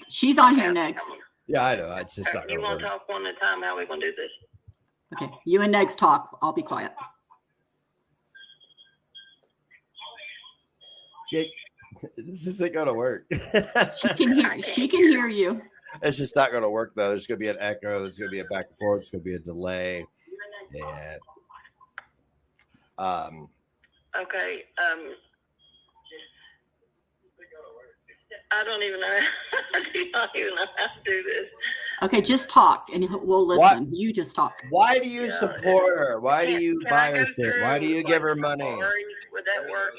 She's on here next. Yeah, I know. It's just not You gonna want work. to talk one at a time? How are we going to do this? Okay, you and Negs talk. I'll be quiet. This isn't gonna work. She can hear you. It's just not gonna work though. There's gonna be an echo. There's gonna be a back and forth. There's gonna be a delay. And Okay. I don't even know. I don't even know how to do this. Okay, just talk and we'll listen. What? You just talk. why do you support her? Why do you buy her shit? Why do you give her money? Would that work?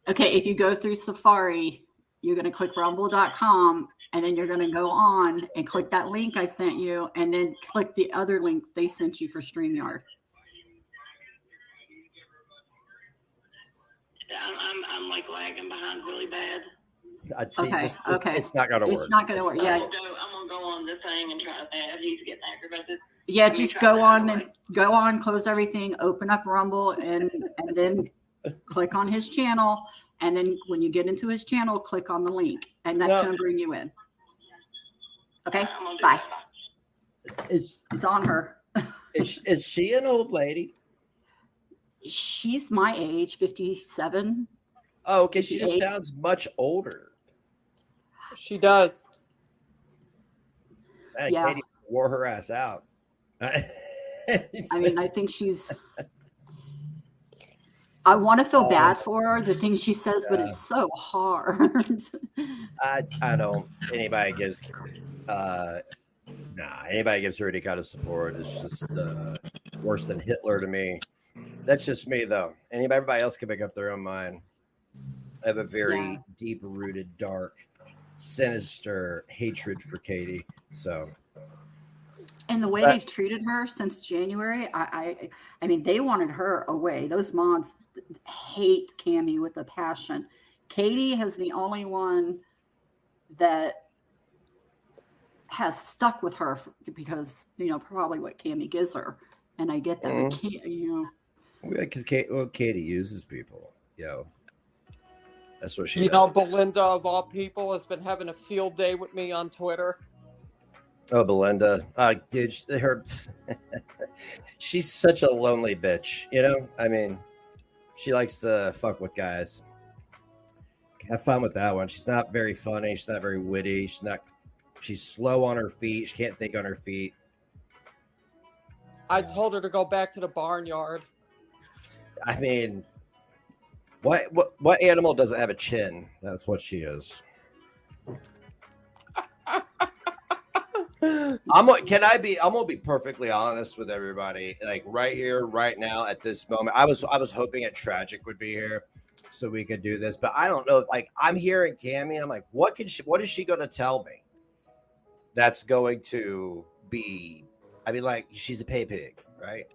Okay, if you go through Safari, you're going to click rumble.com and then you're going to go on and click that link I sent you and then click the other link they sent you for StreamYard. I'm like lagging behind really bad. I'd say Okay, okay. It's not gonna work. It's not going to work. Yeah. I'm gonna go on the thing and try that. He's getting aggravated. Yeah, just go on and close everything, open up Rumble and then click on his channel, and then when you get into his channel, click on the link, and that's going to bring you in. Okay, bye. Is It's on her. is she an old lady? She's my age, 57. Oh, okay. She just 58. sounds much older. She does. Man, Yeah. Katie wore her ass out. I mean, I think she's. I want to feel bad for her, the things she says, but it's so hard. I don't. Anybody gives anybody gives her any kind of support. It's just worse than Hitler to me. That's just me, though. Everybody else can make up their own mind. I have a very deep-rooted, dark, sinister hatred for Katie. So, and the way they've treated her since January, I mean, they wanted her away. Those mods hate Cammie with a passion. Katie is the only one that has stuck with her because, probably what Cammie gives her. And I get that. Because Katie uses people. That's what she does. Belinda, of all people, has been having a field day with me on Twitter. Oh, Belinda. Dude, she's such a lonely bitch, I mean, she likes to fuck with guys. Have fun with that one. She's not very funny. She's not very witty. She's slow on her feet. She can't think on her feet. I told her to go back to the barnyard. I mean, what animal doesn't have a chin? That's what she is. I'm gonna be perfectly honest with everybody. Like right here, right now, at this moment, I was hoping a Tragic would be here so we could do this, but I don't know. Like I'm hearing Cammie, I'm like, what is she gonna tell me? That's going to be. I mean, like she's a pay pig, right?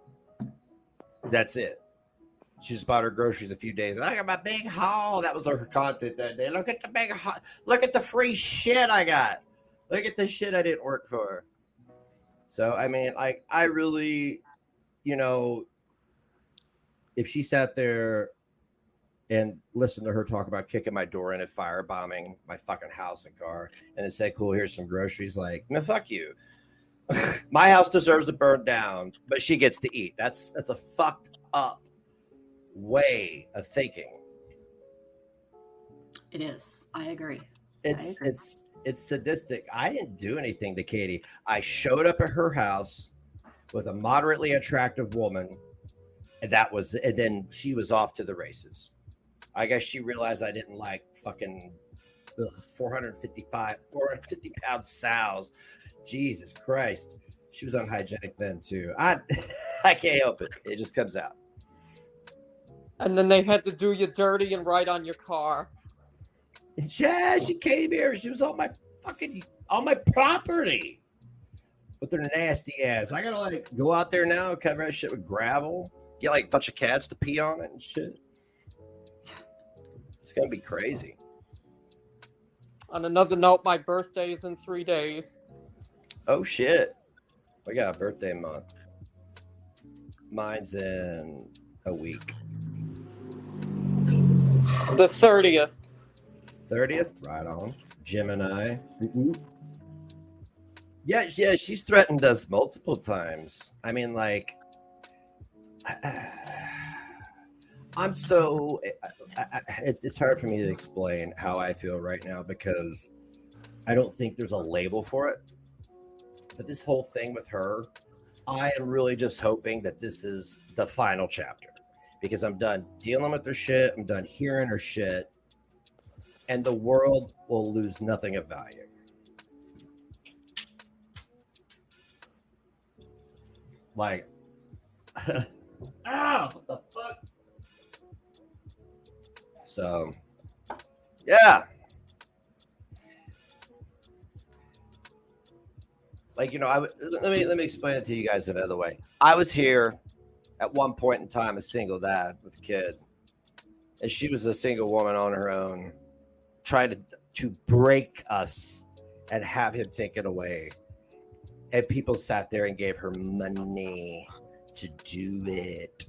That's it. She just bought her groceries a few days. I got my big haul. That was her content that day. Look at the big haul. Look at the free shit I got. Look at the shit I didn't work for. So, I mean, like, I really, if she sat there and listened to her talk about kicking my door in and firebombing my fucking house and car and then say, cool, here's some groceries. Like, no, fuck you. My house deserves to burn down, but she gets to eat. That's a fucked up way of thinking. It is. I agree. It's sadistic. I didn't do anything to Katie. I showed up at her house with a moderately attractive woman, and then she was off to the races. I guess she realized I didn't like fucking 450 pound sows. Jesus Christ. She was unhygienic then too. I can't help it. It just comes out. And then they had to do you dirty and write on your car. Yeah, she came here. She was on my property with her nasty ass. I gotta go out there now, cover that shit with gravel, get a bunch of cats to pee on it and shit. It's gonna be crazy. On another note, my birthday is in 3 days. Oh shit! We got a birthday month. Mine's in a week. The 30th. 30th, right on. Gemini. Mm-hmm. Yeah, she's threatened us multiple times. I mean, like, I'm so. It's hard for me to explain how I feel right now because I don't think there's a label for it. But this whole thing with her, I am really just hoping that this is the final chapter because I'm done dealing with her shit. I'm done hearing her shit. And the world will lose nothing of value. Like, what the fuck? So, yeah. Like, let me explain it to you guys another way. I was here at one point in time, a single dad with a kid, and she was a single woman on her own, trying to break us and have him taken away. And people sat there and gave her money to do it.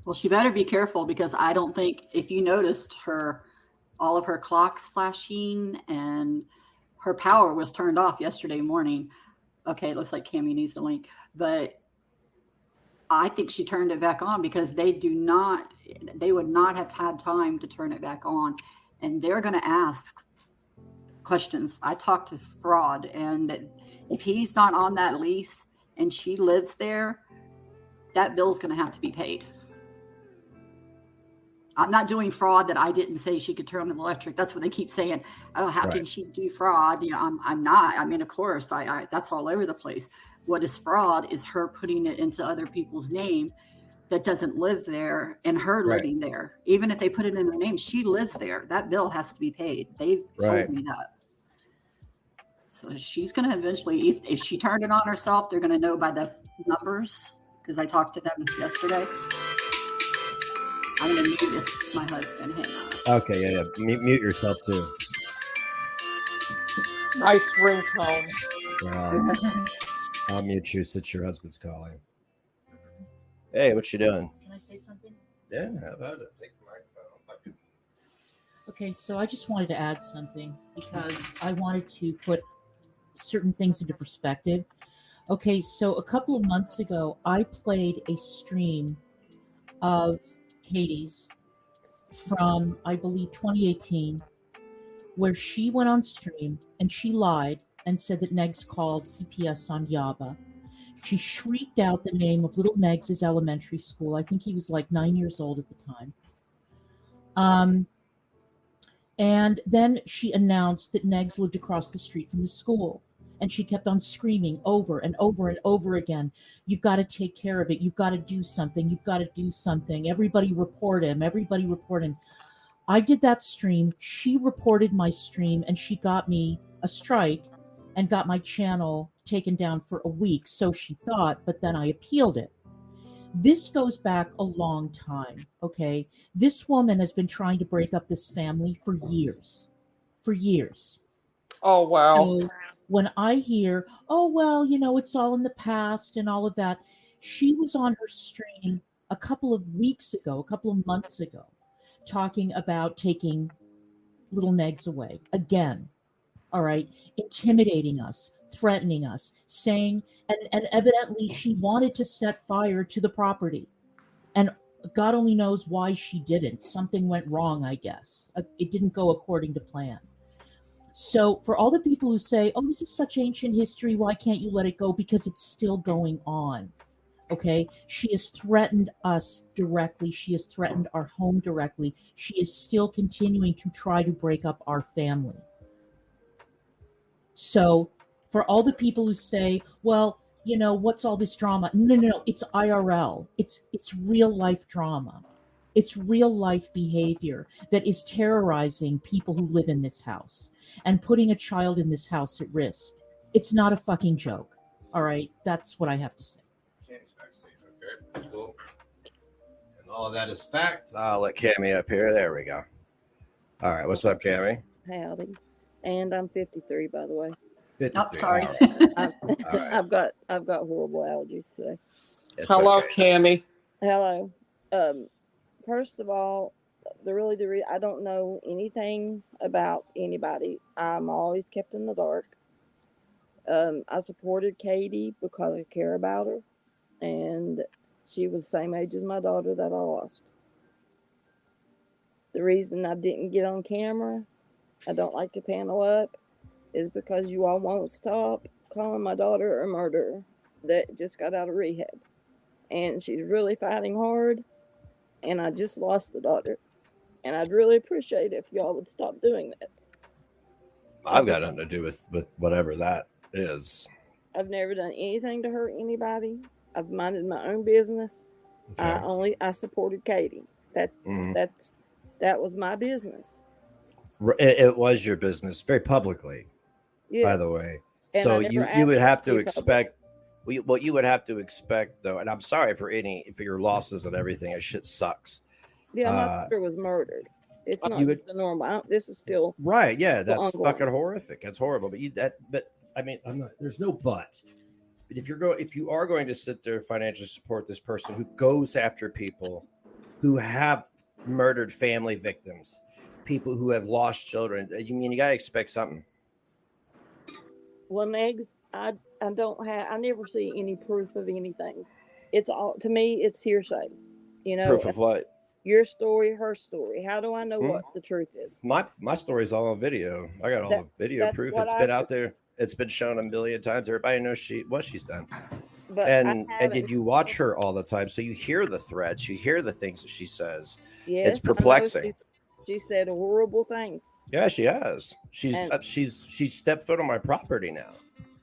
Well, she better be careful because I don't think if you noticed all of her clocks flashing and her power was turned off yesterday morning. Okay, it looks like Cammie needs the link, but I think she turned it back on because they would not have had time to turn it back on. And they're going to ask questions. I talked to Fraud, and if he's not on that lease and she lives there, that bill's going to have to be paid. I'm not doing fraud that I didn't say she could turn on the electric. That's what they keep saying. Oh, how can she do fraud? You know, I'm not. I mean, of course, I that's all over the place. What is fraud is her putting it into other people's name that doesn't live there and her living there. Even if they put it in their name, she lives there. That bill has to be paid. They've told me that. So she's going to eventually, if she turned it on herself, they're going to know by the numbers because I talked to them yesterday. I'm going to mute this, my husband. Hang on. Okay, yeah. Mute yourself too. Nice ringtone. I'll mute you since your husband's calling. Hey, what you doing? Can I say something? Yeah, how about it? Take the microphone. Okay, so I just wanted to add something because I wanted to put certain things into perspective. Okay, so a couple of months ago, I played a stream of Katie's from, I believe, 2018, where she went on stream and she lied and said that Negs called CPS on Yaba. She shrieked out the name of little Negs' elementary school. I think he was like 9 years old at the time. And then she announced that Negs lived across the street from the school. And she kept on screaming over and over and over again, you've got to take care of it. You've got to do something. You've got to do something. Everybody report him. Everybody report him. I did that stream. She reported my stream and she got me a strike and got my channel taken down for a week. So she thought, but then I appealed it. This goes back a long time, okay? This woman has been trying to break up this family for years. For years. Oh, wow. So when I hear, oh, well, you know, it's all in the past and all of that, she was on her stream a couple of weeks ago, a couple of months ago, talking about taking little Negs away again. All right, intimidating us, threatening us, saying, and evidently she wanted to set fire to the property. And God only knows why she didn't. Something went wrong, I guess. It didn't go according to plan. So for all the people who say, oh, this is such ancient history, why can't you let it go? Because it's still going on. Okay, she has threatened us directly. She has threatened our home directly. She is still continuing to try to break up our family. So for all the people who say, well, you know, what's all this drama? No, it's IRL. It's real life drama. It's real life behavior that is terrorizing people who live in this house and putting a child in this house at risk. It's not a fucking joke. All right, that's what I have to say. Okay, cool. And all of that is fact. I'll let Cammie up here. There we go. All right, what's up, Cammie? Howdy. And I'm 53, by the way. 53. Oh, sorry. All right. I've got horrible allergies today. It's Hello, okay. Cammie. Hello. First of all, I don't know anything about anybody. I'm always kept in the dark. I supported Katie because I care about her, and she was the same age as my daughter that I lost. The reason I didn't get on camera, I don't like to panel up, is because you all won't stop calling my daughter a murderer that just got out of rehab. And she's really fighting hard, and I just lost the daughter. And I'd really appreciate it if y'all would stop doing that. I've got nothing to do with whatever that is. I've never done anything to hurt anybody. I've minded my own business. Okay. I supported Katie. That was my business. It was your business very publicly, Yes. by the way. And So I never you would asked have to to be expect what you would have to expect, though, and I'm sorry for your losses and everything. It shit sucks. Yeah, my daughter was murdered. It's not just the normal. This is still right. Yeah, that's ongoing. fucking horrific. That's horrible. But I mean, I'm not. There's no but. But if you are going to sit there and financially support this person who goes after people who have murdered family victims, people who have lost children. You mean you got to expect something? Well, Megs, I never see any proof of anything. It's all, to me, it's hearsay. You know, Proof of what? your story, her story. How do I know what the truth is? My story's all on video. I got all the video proof. It's been out there. It's been shown a million times. Everybody knows what she's done. But and did you watch her all the time? So you hear the threats, you hear the things that she says. Yes, it's perplexing. She said horrible things. Yeah, she has. She's stepped foot on my property now.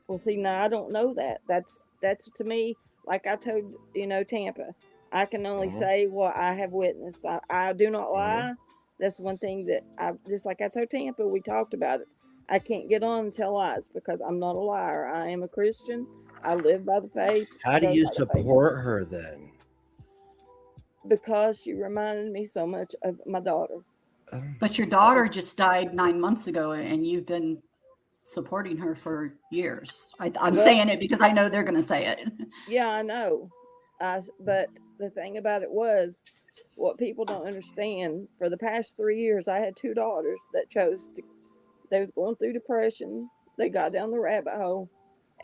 Well, see, now I don't know that. That's to me, like I told Tampa. I can only say what I have witnessed. I do not lie. That's one thing that just like I told Tampa, we talked about it. I can't get on and tell lies because I'm not a liar. I am a Christian. I live by the faith. How do you support her then? Because she reminded me so much of my daughter. But your daughter just died 9 months ago, and you've been supporting her for years. I'm saying it because I know they're going to say it. Yeah, I know. But the thing about it was, what people don't understand, for the past 3 years, I had 2 daughters that they was going through depression. They got down the rabbit hole,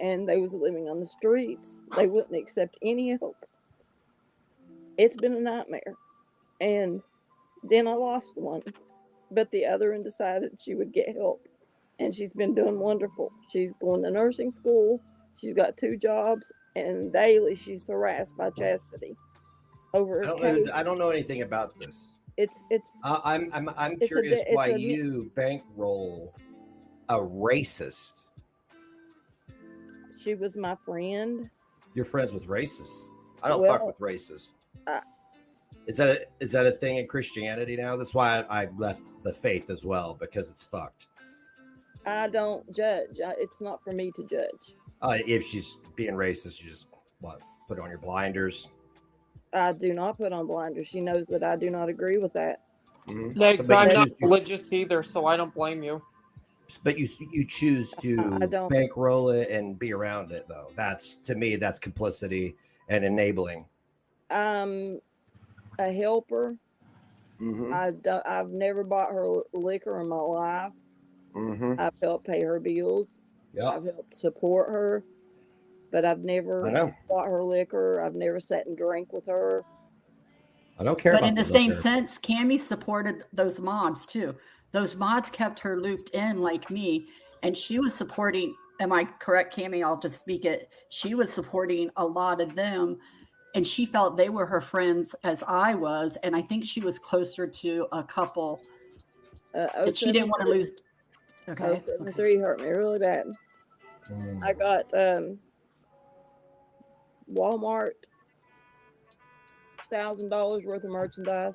and they was living on the streets. They wouldn't accept any help. It's been a nightmare. And then I lost one, but the other one decided she would get help, and she's been doing wonderful. She's going to nursing school. She's got 2 jobs, and daily she's harassed by Chastity over. I don't know anything about this. I'm it's curious why you bankroll a racist. She was my friend. You're friends with racists. I don't fuck with racists. Is that a thing in Christianity now? That's why I left the faith as well, because it's fucked. I don't judge. It's not for me to judge. If she's being racist, you just put on your blinders. I do not put on blinders. She knows that I do not agree with that. Next, I'm not religious either, so I don't blame you. But you choose to bankroll it and be around it, though. To me, that's complicity and enabling. A helper. I've never bought her liquor in my life. I've helped pay her bills. I've helped support her, but I've never bought her liquor. I've never sat and drank with her. I don't care. But in the same sense, Cammie supported those mods too. Those mods kept her looped in like me, and she was supporting. Am I correct, Cammie? I'll just speak it. She was supporting a lot of them. And she felt they were her friends as I was. And I think she was closer to a couple that she didn't want to lose. Okay. 073 hurt me really bad. I got Walmart, $1,000 worth of merchandise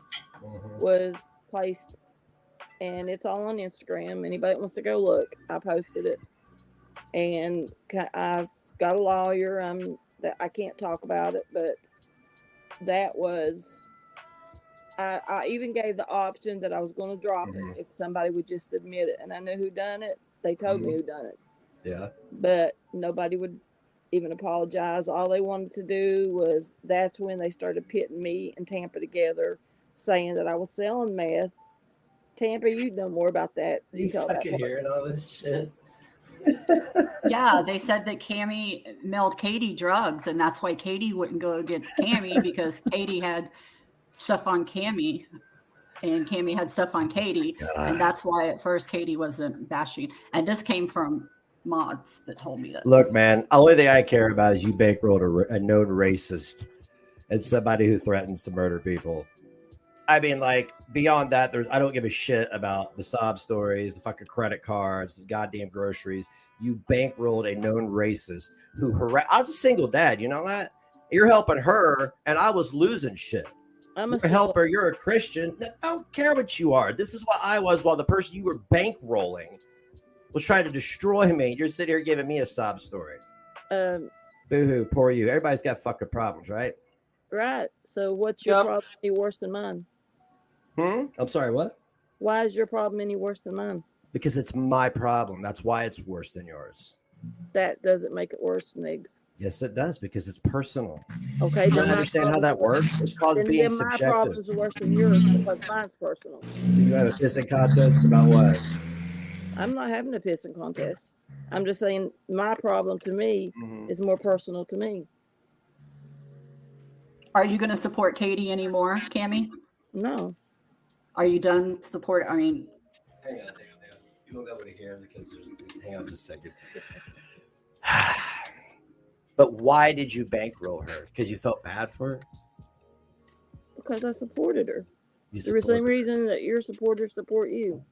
was placed. And it's all on Instagram. Anybody that wants to go look, I posted it. And I've got a lawyer. That I can't talk about it, but that was. I even gave the option that I was going to drop it if somebody would just admit it, and I knew who done it. They told me who done it. Yeah. But nobody would even apologize. All they wanted to do was. That's when they started pitting me and Tampa together, saying that I was selling meth. Tampa, you know more about that. You fucking hearing all this shit? Yeah, they said that Cammie mailed Katie drugs, and that's why Katie wouldn't go against Cammie because Katie had stuff on Cammie, and Cammie had stuff on Katie, and that's why at first Katie wasn't bashing. And this came from mods that told me this. Look, man, only thing I care about is you bankrolled a known racist and somebody who threatens to murder people. I mean, like, beyond that, I don't give a shit about the sob stories, the fucking credit cards, the goddamn groceries. You bankrolled a known racist who I was a single dad, you know that? You're helping her, and I was losing shit. You're a helper, you're a Christian. I don't care what you are. This is what I was while the person you were bankrolling was trying to destroy me. You're sitting here giving me a sob story. Boo-hoo, poor you. Everybody's got fucking problems, right? Right. So what's your problem any worse than mine? I'm sorry, what? Why is your problem any worse than mine? Because it's my problem. That's why it's worse than yours. That doesn't make it worse, Niggs. Yes, it does, because it's personal. Okay, You then don't my understand how that problems- works? It's called being then my subjective. problems are worse than yours because mine's personal. So you have a pissing contest about what? I'm not having a pissing contest. I'm just saying my problem to me is more personal to me. Are you going to support Katie anymore, Cammie? No. Are you done support? I mean, Hang on. You won't be able to hear because there's. Hang on just a second. But why did you bankroll her? Because you felt bad for her? Because I supported her. You The support same her. reason that your supporters support you.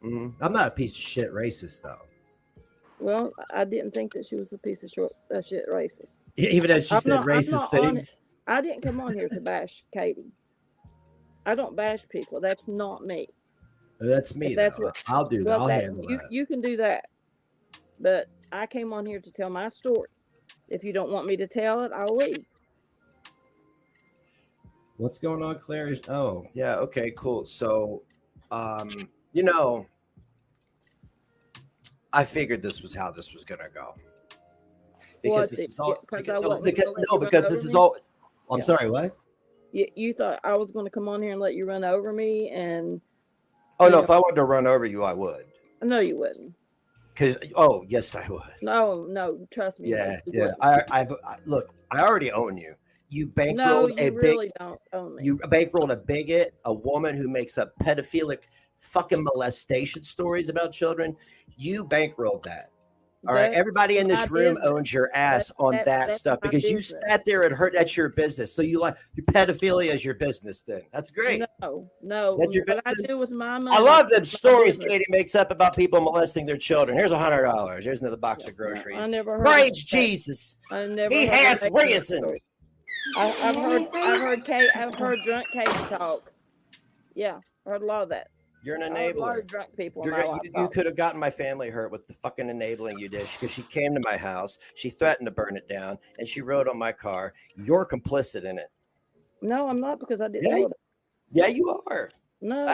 I'm not a piece of shit racist, though. Well, I didn't think that she was a piece of shit racist. Even as she said racist things. I didn't come on here to bash Katie. I don't bash people. That's not me. That's me. That's Though. what I'll do that. well, I'll handle that. You can do that. But I came on here to tell my story. If you don't want me to tell it, I'll leave. What's going on, Claire? Oh, yeah. Okay, cool. So, you know, I figured this was how this was going to go. Because this is all. Because this is all. I'm sorry, what? You thought I was going to come on here and let you run over me and. Oh, no. If I wanted to run over you, I would. No, you wouldn't. Because, yes, I would. No, trust me. Yeah. I look, I already own you. You bankrolled don't own me. You bankrolled a bigot, a woman who makes up pedophilic fucking molestation stories about children. You bankrolled that. All right. Everybody in this room owns your ass on that stuff because you sat there and heard that's your business. So your pedophilia is your business then. That's great. No. That's your business. I do with my money. I love them stories Katie makes up about people molesting their children. Here's $100. Here's another box of groceries. I never heard. Praise Jesus. He has risen. I've heard drunk Katie talk. Yeah, I heard a lot of that. You're an enabler. I heard a lot of drunk people in my life. You could have gotten my family hurt with the fucking enabling you did because she came to my house, she threatened to burn it down, and she rode on my car. You're complicit in it. No, I'm not because I didn't know that. Yeah, you are. No,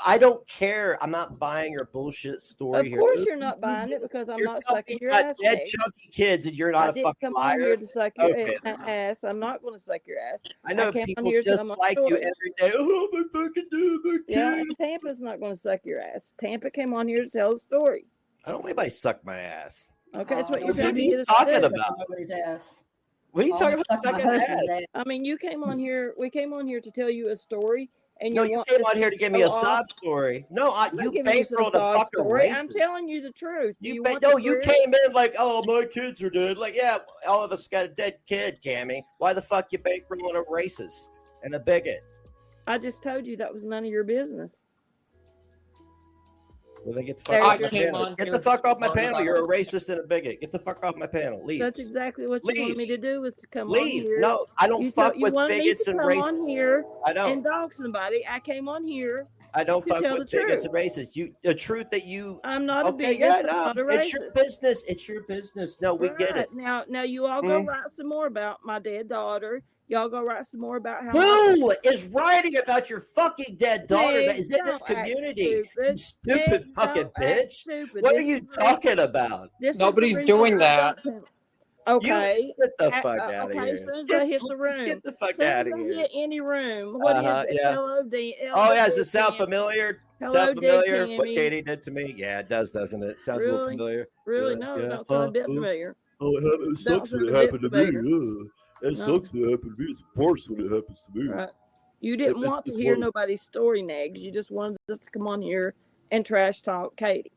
I don't care. I'm not buying your bullshit story here. Of course you're not buying it because I'm not sucking your ass. Dead chunky kids and you're not a fucking liar. I didn't come on here to suck your ass. I'm not going to suck your ass. I know people just like you every day. Oh, my fucking dude, my kid. Yeah, Tampa's not going to suck your ass. Tampa came on here to tell the story. I don't want anybody suck my ass. Okay, that's what you're talking about. Nobody's ass. What are you talking about? Sucking ass? I mean, you came on here. We came on here to tell you a story. And no, you came on here to give me a sob story. No, you bankrolled a fucking racist. I'm telling you the truth. You came in like, oh, my kids are dead. Like, yeah, all of us got a dead kid, Cammie. Why the fuck you bankrolling a racist and a bigot? I just told you that was none of your business. Well, then get the fuck off my panel. Get the fuck off my panel. You're a racist and a bigot. Get the fuck off my panel. Leave. That's exactly what you wanted me to do was to come on Leave. here. No, I don't fuck with bigots and racists. On here I don't. And dog somebody. I came on here. I don't fuck with bigots and racists. The truth that you. I'm not a bigot. Yeah, no. Not a racist. It's your business. It's your business. No, we get it. Now you all go write some more about my dead daughter. Y'all go write some more about how. Who is writing about your fucking dead daughter that is in this community? Stupid fucking bitch. What are you talking about? Nobody's doing that. Okay. Get the fuck out of here. As soon as I hit the room. Get the fuck out of here. Hit any room. What is it? Yeah. Hello, oh, yeah. Does it sound familiar? Sound familiar? What Katie did to me? Yeah, it does, doesn't it? Sounds a little familiar. Really? No, it don't sound a bit familiar. Oh, it sucks when it happened to me. It sucks when it happened to me. It's worse when it happens to me. Right. You didn't want to hear nobody's story, Negs. You just wanted us to come on here and trash talk Katie.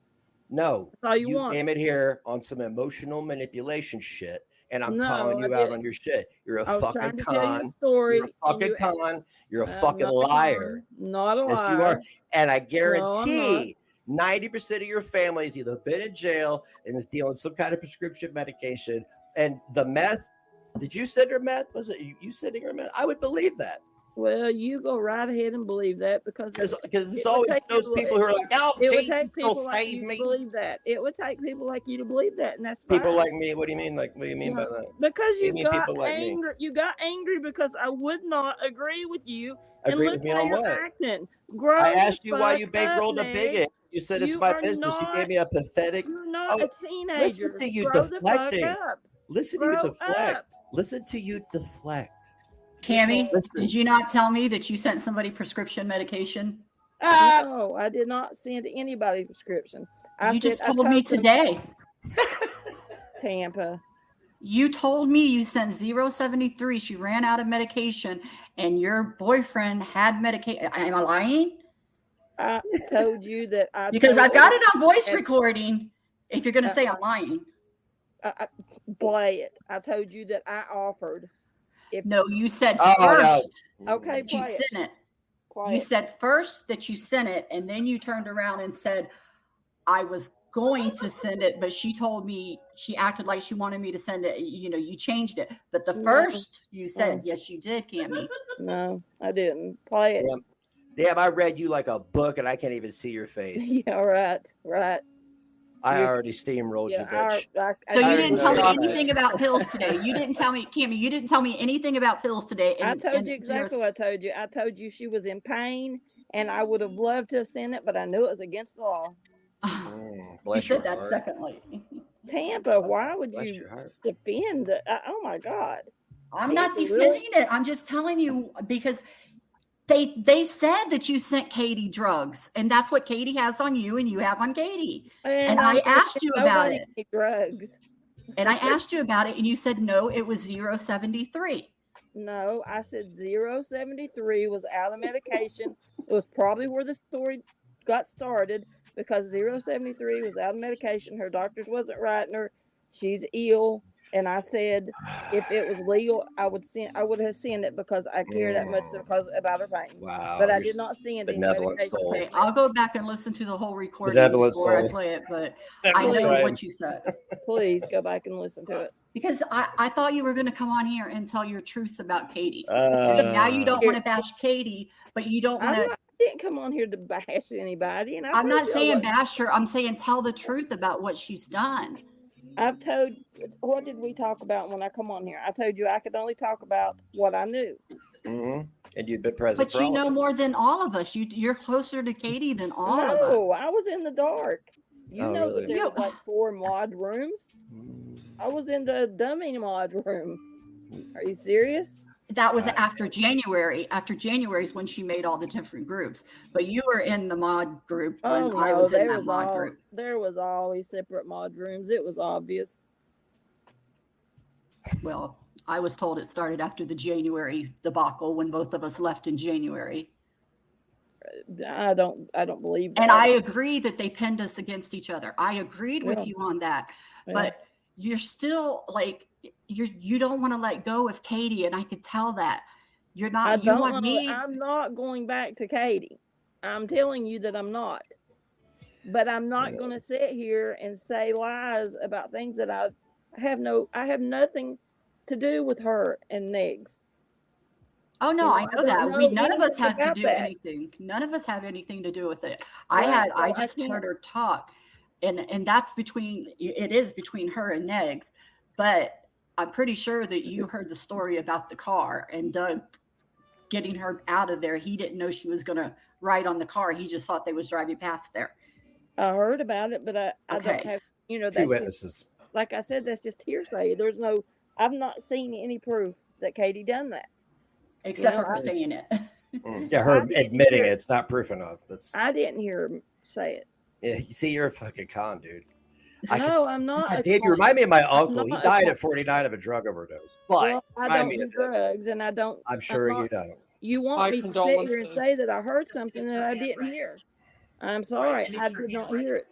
No. That's all you want. Came in here on some emotional manipulation shit, and I'm calling you out on your shit. You're a fucking con. You're a fucking con. You're a fucking liar. Not a liar. Yes, you are. And I guarantee 90% of your family has either been in jail and is dealing with some kind of prescription medication. And the meth, did you send her meth? Was it you sending her meth? I would believe that. Well, you go right ahead and believe that because it's always those people who are like, oh, Jesus will save me. Believe that. It would take people like you to believe that, and that's people like me. What do you mean? Like, what do you mean by that? Because you got angry. You got angry because I would not agree with you. Agree with me on what? I asked you why you bankrolled a bigot. You said it's my business. You gave me a pathetic. You're not a teenager. Listen to you deflecting. Listen to you Grow deflect. up. Listen to you deflect. Cammy, Listen. did you not tell me that you sent somebody prescription medication? No, I did not send anybody prescription. You just told me today. Tampa. You told me you sent 073. She ran out of medication, and your boyfriend had medication. Am I lying? I told you that because I've got it on voice recording. If you're going to say I'm lying, play it. I told you that I offered. No, you said Oh, first. no. Okay, that you play sent it. Play You it. said first that you sent it, and then you turned around and said, I was going to send it, but she told me, she acted like she wanted me to send it. You know, you changed it. But the No. first you said, yes, you did, Cammy. No, I didn't. Play it. Damn, I read you like a book and I can't even see your face. Yeah, right. I already steamrolled you, bitch. So you didn't tell me anything about pills today. You didn't tell me, Cammy, you didn't tell me anything about pills today. I told you exactly what I told you. I told you she was in pain, and I would have loved to have sent it, but I knew it was against the law. You said that secondly. Tampa, why would Bless you your heart. defend? Oh my God! I'm not defending it. I'm just telling you because they said that you sent Katie drugs, and that's what Katie has on you, and you have on Katie. And I asked you about it. Drugs. And I asked you about it, and you said no, it was 073. No, I said 073 was out of medication. It was probably where the story got started because 073 was out of medication. Her doctors wasn't writing her. She's ill. And I said, if it was legal, I would have sent it because I care that much about her pain. Wow. But I did not send any medication. Okay, I'll go back and listen to the whole recording Benevolent before I soul. play it, but I know what you said. Please go back and listen to it. Because I thought you were going to come on here and tell your truths about Katie. And now you don't want to bash Katie, but you don't want to. I didn't come on here to bash anybody. And I'm not saying bash her. I'm saying tell the truth about what she's done. I've told, what did we talk about when I come on here? I told you I could only talk about what I knew. Mm-hmm. And you've been present. But you know more than all of us. You're closer to Katie than all of us. No, I was in the dark. You know really? that there was like 4 mod rooms. I was in the dummy mod room. Are you serious? That was after January. After January is when she made all the different groups. But you were in the mod group when I was in that mod group. There was always separate mod rooms. It was obvious. Well, I was told it started after the January debacle when both of us left in January. I don't believe that. And I agree that they pinned us against each other. I agreed with you on that. Yeah. But you're still like you don't want to let go of Katie, and I could tell that. You're not I'm not going back to Katie. I'm telling you that I'm not. But I'm not going to sit here and say lies about things that I have nothing to do with her and Negs. Oh no, I know that. None of us had to do that. anything. None of us have anything to do with it. Right, I just heard her talk. And that's it is between her and Negs. But I'm pretty sure that you heard the story about the car and Doug getting her out of there. He didn't know she was going to ride on the car. He just thought they was driving past there. I heard about it, but I don't have, that's 2 witnesses. Like I said, that's just hearsay. I've not seen any proof that Katie done that. Except for her saying it. Yeah, her admitting it's not proof enough. I didn't hear her say it. Yeah, you see, you're a fucking con, dude. I'm not. God, Dave, you remind me of my uncle. He died at 49 of a drug overdose. But I don't do drugs, and I don't. I'm sure you don't. You want me to sit here and say that I heard something that I didn't hear? I'm sorry, I did not hear it.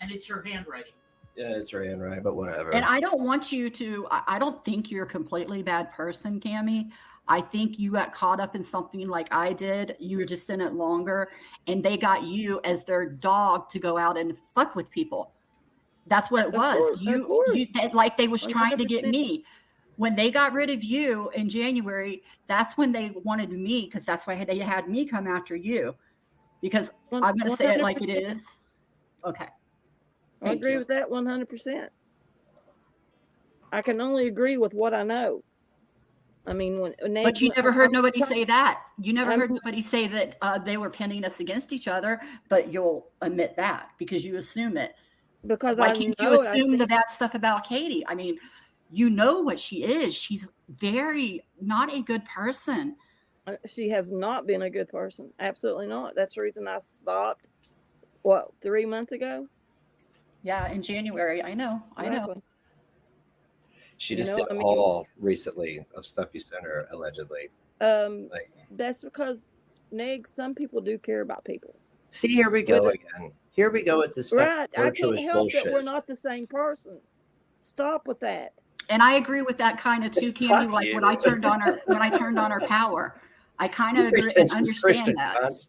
And it's her handwriting. Yeah, it's her handwriting, but whatever. And I don't want you to. I don't think you're a completely bad person, Cammie. I think you got caught up in something like I did. You were just in it longer, and they got you as their dog to go out and fuck with people. That's what it was. You said like they was trying to get me. When they got rid of you in January, that's when they wanted me, because that's why they had me come after you. Because I'm going to say it like it is. Okay. I agree with that 100%. I can only agree with what I know. I mean, but you never heard nobody say that. You never heard nobody say that they were pinning us against each other, but you'll admit that because you assume it. Because Why I can't know you it. I assume think the bad stuff about Katie? I mean, you know what she is. She's very not a good person. she has not been a good person. Absolutely not. That's the reason I stopped. 3 months ago? Yeah, in January. I know. Exactly. She You just know, did I a mean, haul recently of stuff you sent her allegedly. Like, that's because some people do care about people. see, here we go again. Here we go with this fucking Right. I can't virtuous help that we're bullshit. not the same person. Stop with that. And I agree with that kind of too, Candy. Fuck Like you. when I turned on her power, I kind of You agree and pretentious Christian understand that. cunt.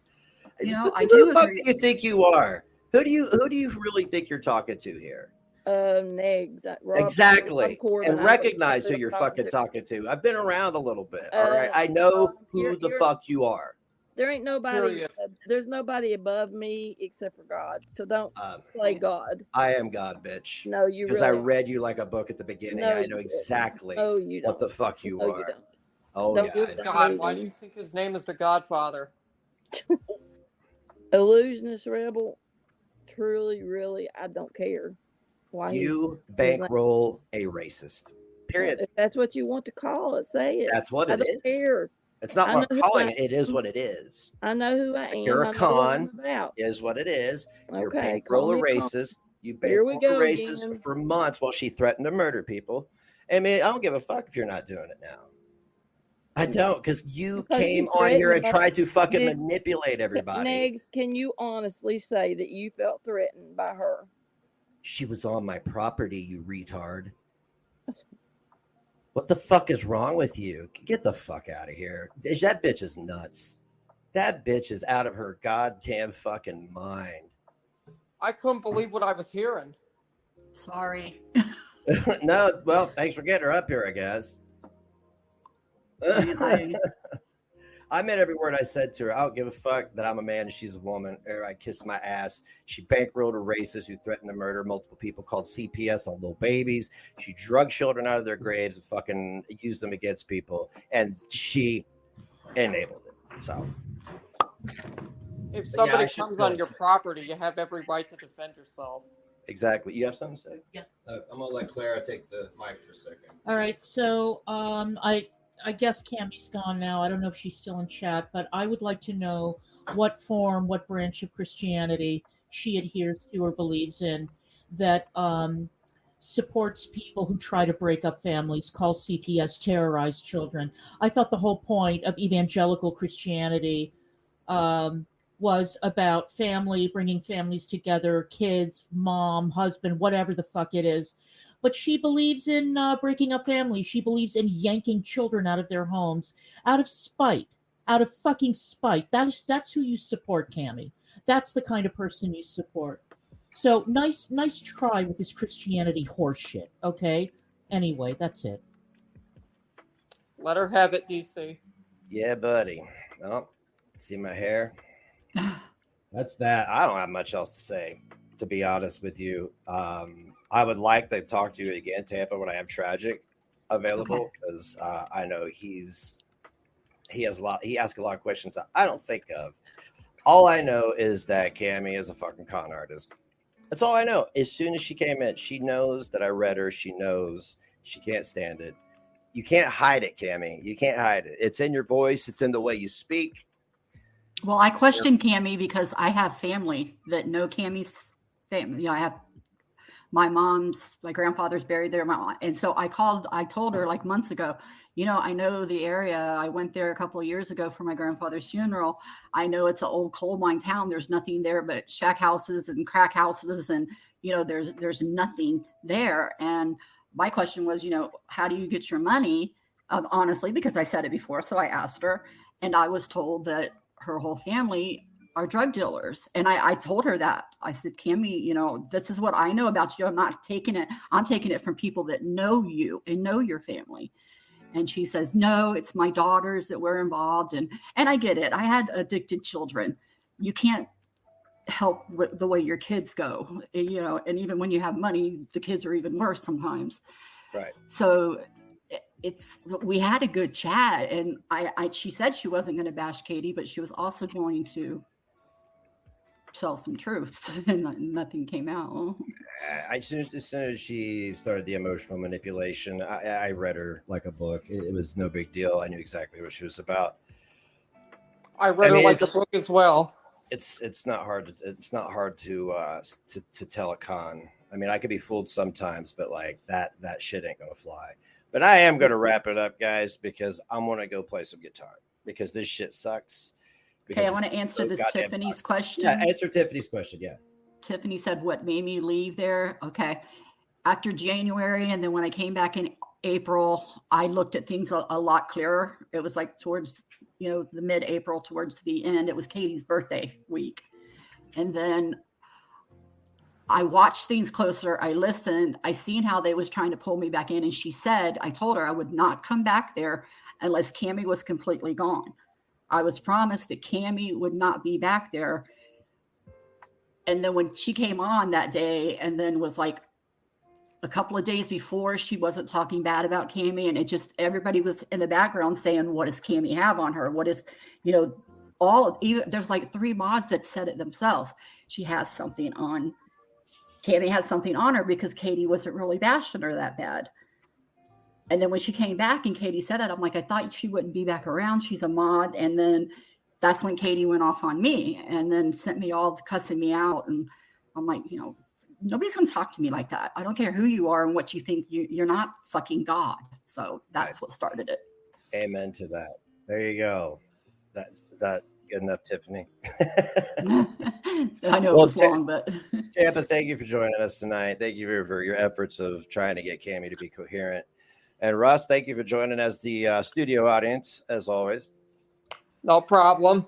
You know, Who I the do fuck agree. do you think you are? Who do you really think you're talking to here? Negs. Rob Exactly. Corbin, And I know recognize who exactly you're what I'm fucking talking to. I've been around a little bit. All right. Uh, I know who you're- the you're- fuck you are. There ain't nobody. Period. There's nobody above me except for God. So don't play God. I am God, bitch. No, you Because I really. read you like a book at the beginning. No, I you know didn't. exactly No, you what the don't. fuck you No, you are. don't. Oh, Don't yeah. do I that. know. God, why do you think his name is the Godfather? Illusionist rebel. Truly, really, I don't care. Why You his name- bankroll a racist. Period. If that's what you want to call it, say it. That's what I it don't is. care. It's not I what know I'm who calling I it. It is am. what it is. I know who I Like, am. you're a I know what I'm con. about. Is what it is. You're Okay, bankroll call a me a con. racist. You Here we bankroll a go racist again. for months while she threatened to murder people. I mean, I don't give a fuck if you're not doing it now. I don't, because you came on here and tried to fucking manipulate everybody. Negs, can you honestly say that you felt threatened by her? She was on my property, you retard. What the fuck is wrong with you? Get the fuck out of here. That bitch is nuts. That bitch is out of her goddamn fucking mind. I couldn't believe what I was hearing. Sorry. No, well, thanks for getting her up here, I guess. I meant every word I said to her. I don't give a fuck that I'm a man and she's a woman. Or I kiss my ass. She bankrolled a racist who threatened to murder multiple people, called CPS on little babies. She drugged children out of their graves and fucking used them against people. And she enabled it. So If somebody should comes go on your say- property, you have every right to defend yourself. Exactly. You have something to say? Yeah. I'm gonna let Clara take the mic for a second. All right, so I guess Cammy's gone now. I don't know if she's still in chat, but I would like to know what branch of Christianity she adheres to or believes in that supports people who try to break up families, call CPS, terrorize children. I thought the whole point of evangelical Christianity was about family, bringing families together, kids, mom, husband, whatever the fuck it is. But she believes in breaking up families. She believes in yanking children out of their homes out of spite, out of fucking spite. That's who you support, Cammie. That's the kind of person you support. So nice try with this Christianity horseshit, okay? Anyway, that's it. Let her have it, DC. Yeah, buddy. Oh, see my hair? That's that. I don't have much else to say, to be honest with you. I would like to talk to you again, Tampa, when I have Tragic available, because I know he asks a lot of questions that I don't think of. All I know is that Cammie is a fucking con artist. That's all I know. As soon as she came in, she knows that I read her. She knows she can't stand it. You can't hide it, Cammie. You can't hide it. It's in your voice. It's in the way you speak. Well, I question Cammie because I have family that know Cammie's family. You know, I have my grandfather's buried there. And so I told her like months ago, you know, I know the area. I went there a couple of years ago for my grandfather's funeral. I know it's an old coal mine town. There's nothing there but shack houses and crack houses. And, you know, there's nothing there. And my question was, you know, how do you get your money? Honestly, because I said it before. So I asked her, and I was told that her whole family are drug dealers. And I told her that. I said, Cammie, you know, this is what I know about you. I'm not taking it. I'm taking it from people that know you and know your family. And she says, no, it's my daughters that were involved. And I get it. I had addicted children. You can't help the way your kids go, you know, and even when you have money, the kids are even worse sometimes. Right. So we had a good chat, and she said she wasn't going to bash Katie, but she was also going to tell some truths, and nothing came out. As soon as she started the emotional manipulation, I read her like a book. It was no big deal. I knew exactly what she was about. I read her like a book as well. It's not hard to tell a con. I mean, I could be fooled sometimes, but like that shit ain't gonna fly. But I am gonna wrap it up, guys, because I'm gonna go play some guitar because this shit sucks. Okay, I want to answer this Tiffany's question. Yeah, answer Tiffany's question. Yeah. Tiffany said, "What made me leave there?" Okay, after January, and then when I came back in April, I looked at things a lot clearer. It was like towards the mid-April, towards the end. It was Katie's birthday week, and then I watched things closer. I listened. I seen how they was trying to pull me back in, and she said, I told her I would not come back there unless Cammie was completely gone. I was promised that Cammie would not be back there. And then when she came on that day, and then was like a couple of days before, she wasn't talking bad about Cammie, and it just, everybody was in the background saying, what does Cammie have on her? What is, there's like 3 mods that said it themselves. She has something on. Cammie has something on her because Katie wasn't really bashing her that bad. And then when she came back and Katie said that, I'm like, I thought she wouldn't be back around. She's a mod. And then that's when Katie went off on me and then sent me all cussing me out. And I'm like, nobody's going to talk to me like that. I don't care who you are and what you think. You're not fucking God. So that's what started it. Amen to that. There you go. Is that good enough, Tiffany? I know it was long, but Tampa, thank you for joining us tonight. Thank you for your efforts of trying to get Cammie to be coherent. And Russ, thank you for joining as the studio audience, as always. No problem.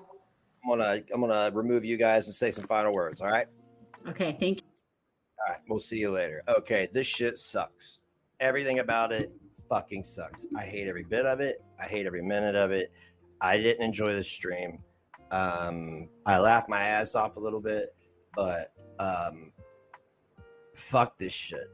I'm gonna remove you guys and say some final words. All right. Okay. Thank you. All right. We'll see you later. Okay. This shit sucks. Everything about it fucking sucks. I hate every bit of it. I hate every minute of it. I didn't enjoy the stream. I laughed my ass off a little bit, but fuck this shit.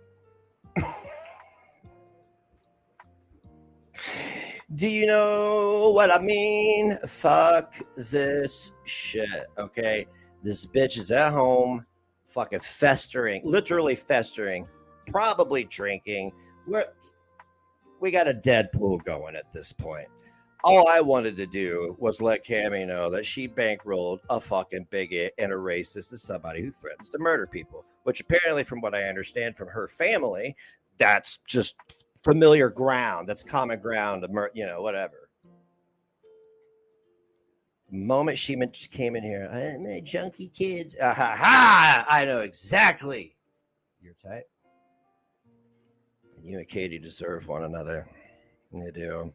Do you know what I mean? Fuck this shit, okay? This bitch is at home, fucking festering, literally festering, probably drinking. We got a Deadpool going at this point. All I wanted to do was let Cammie know that she bankrolled a fucking bigot and a racist as somebody who threatens to murder people, which apparently, from what I understand from her family, that's just familiar ground. That's common ground, whatever. The moment she came in here, my junkie kids. I know exactly your type. And you and Katie deserve one another. You do.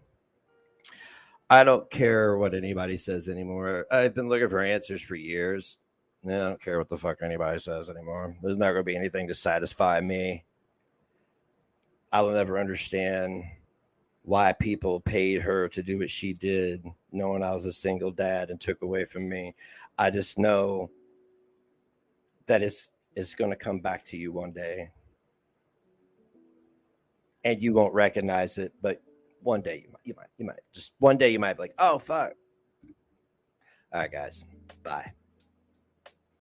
I don't care what anybody says anymore. I've been looking for answers for years. I don't care what the fuck anybody says anymore. There's not going to be anything to satisfy me. I will never understand why people paid her to do what she did, knowing I was a single dad and took away from me. I just know that it's going to come back to you one day. And you won't recognize it, but one day you might just one day you might be like, oh fuck. All right, guys. Bye.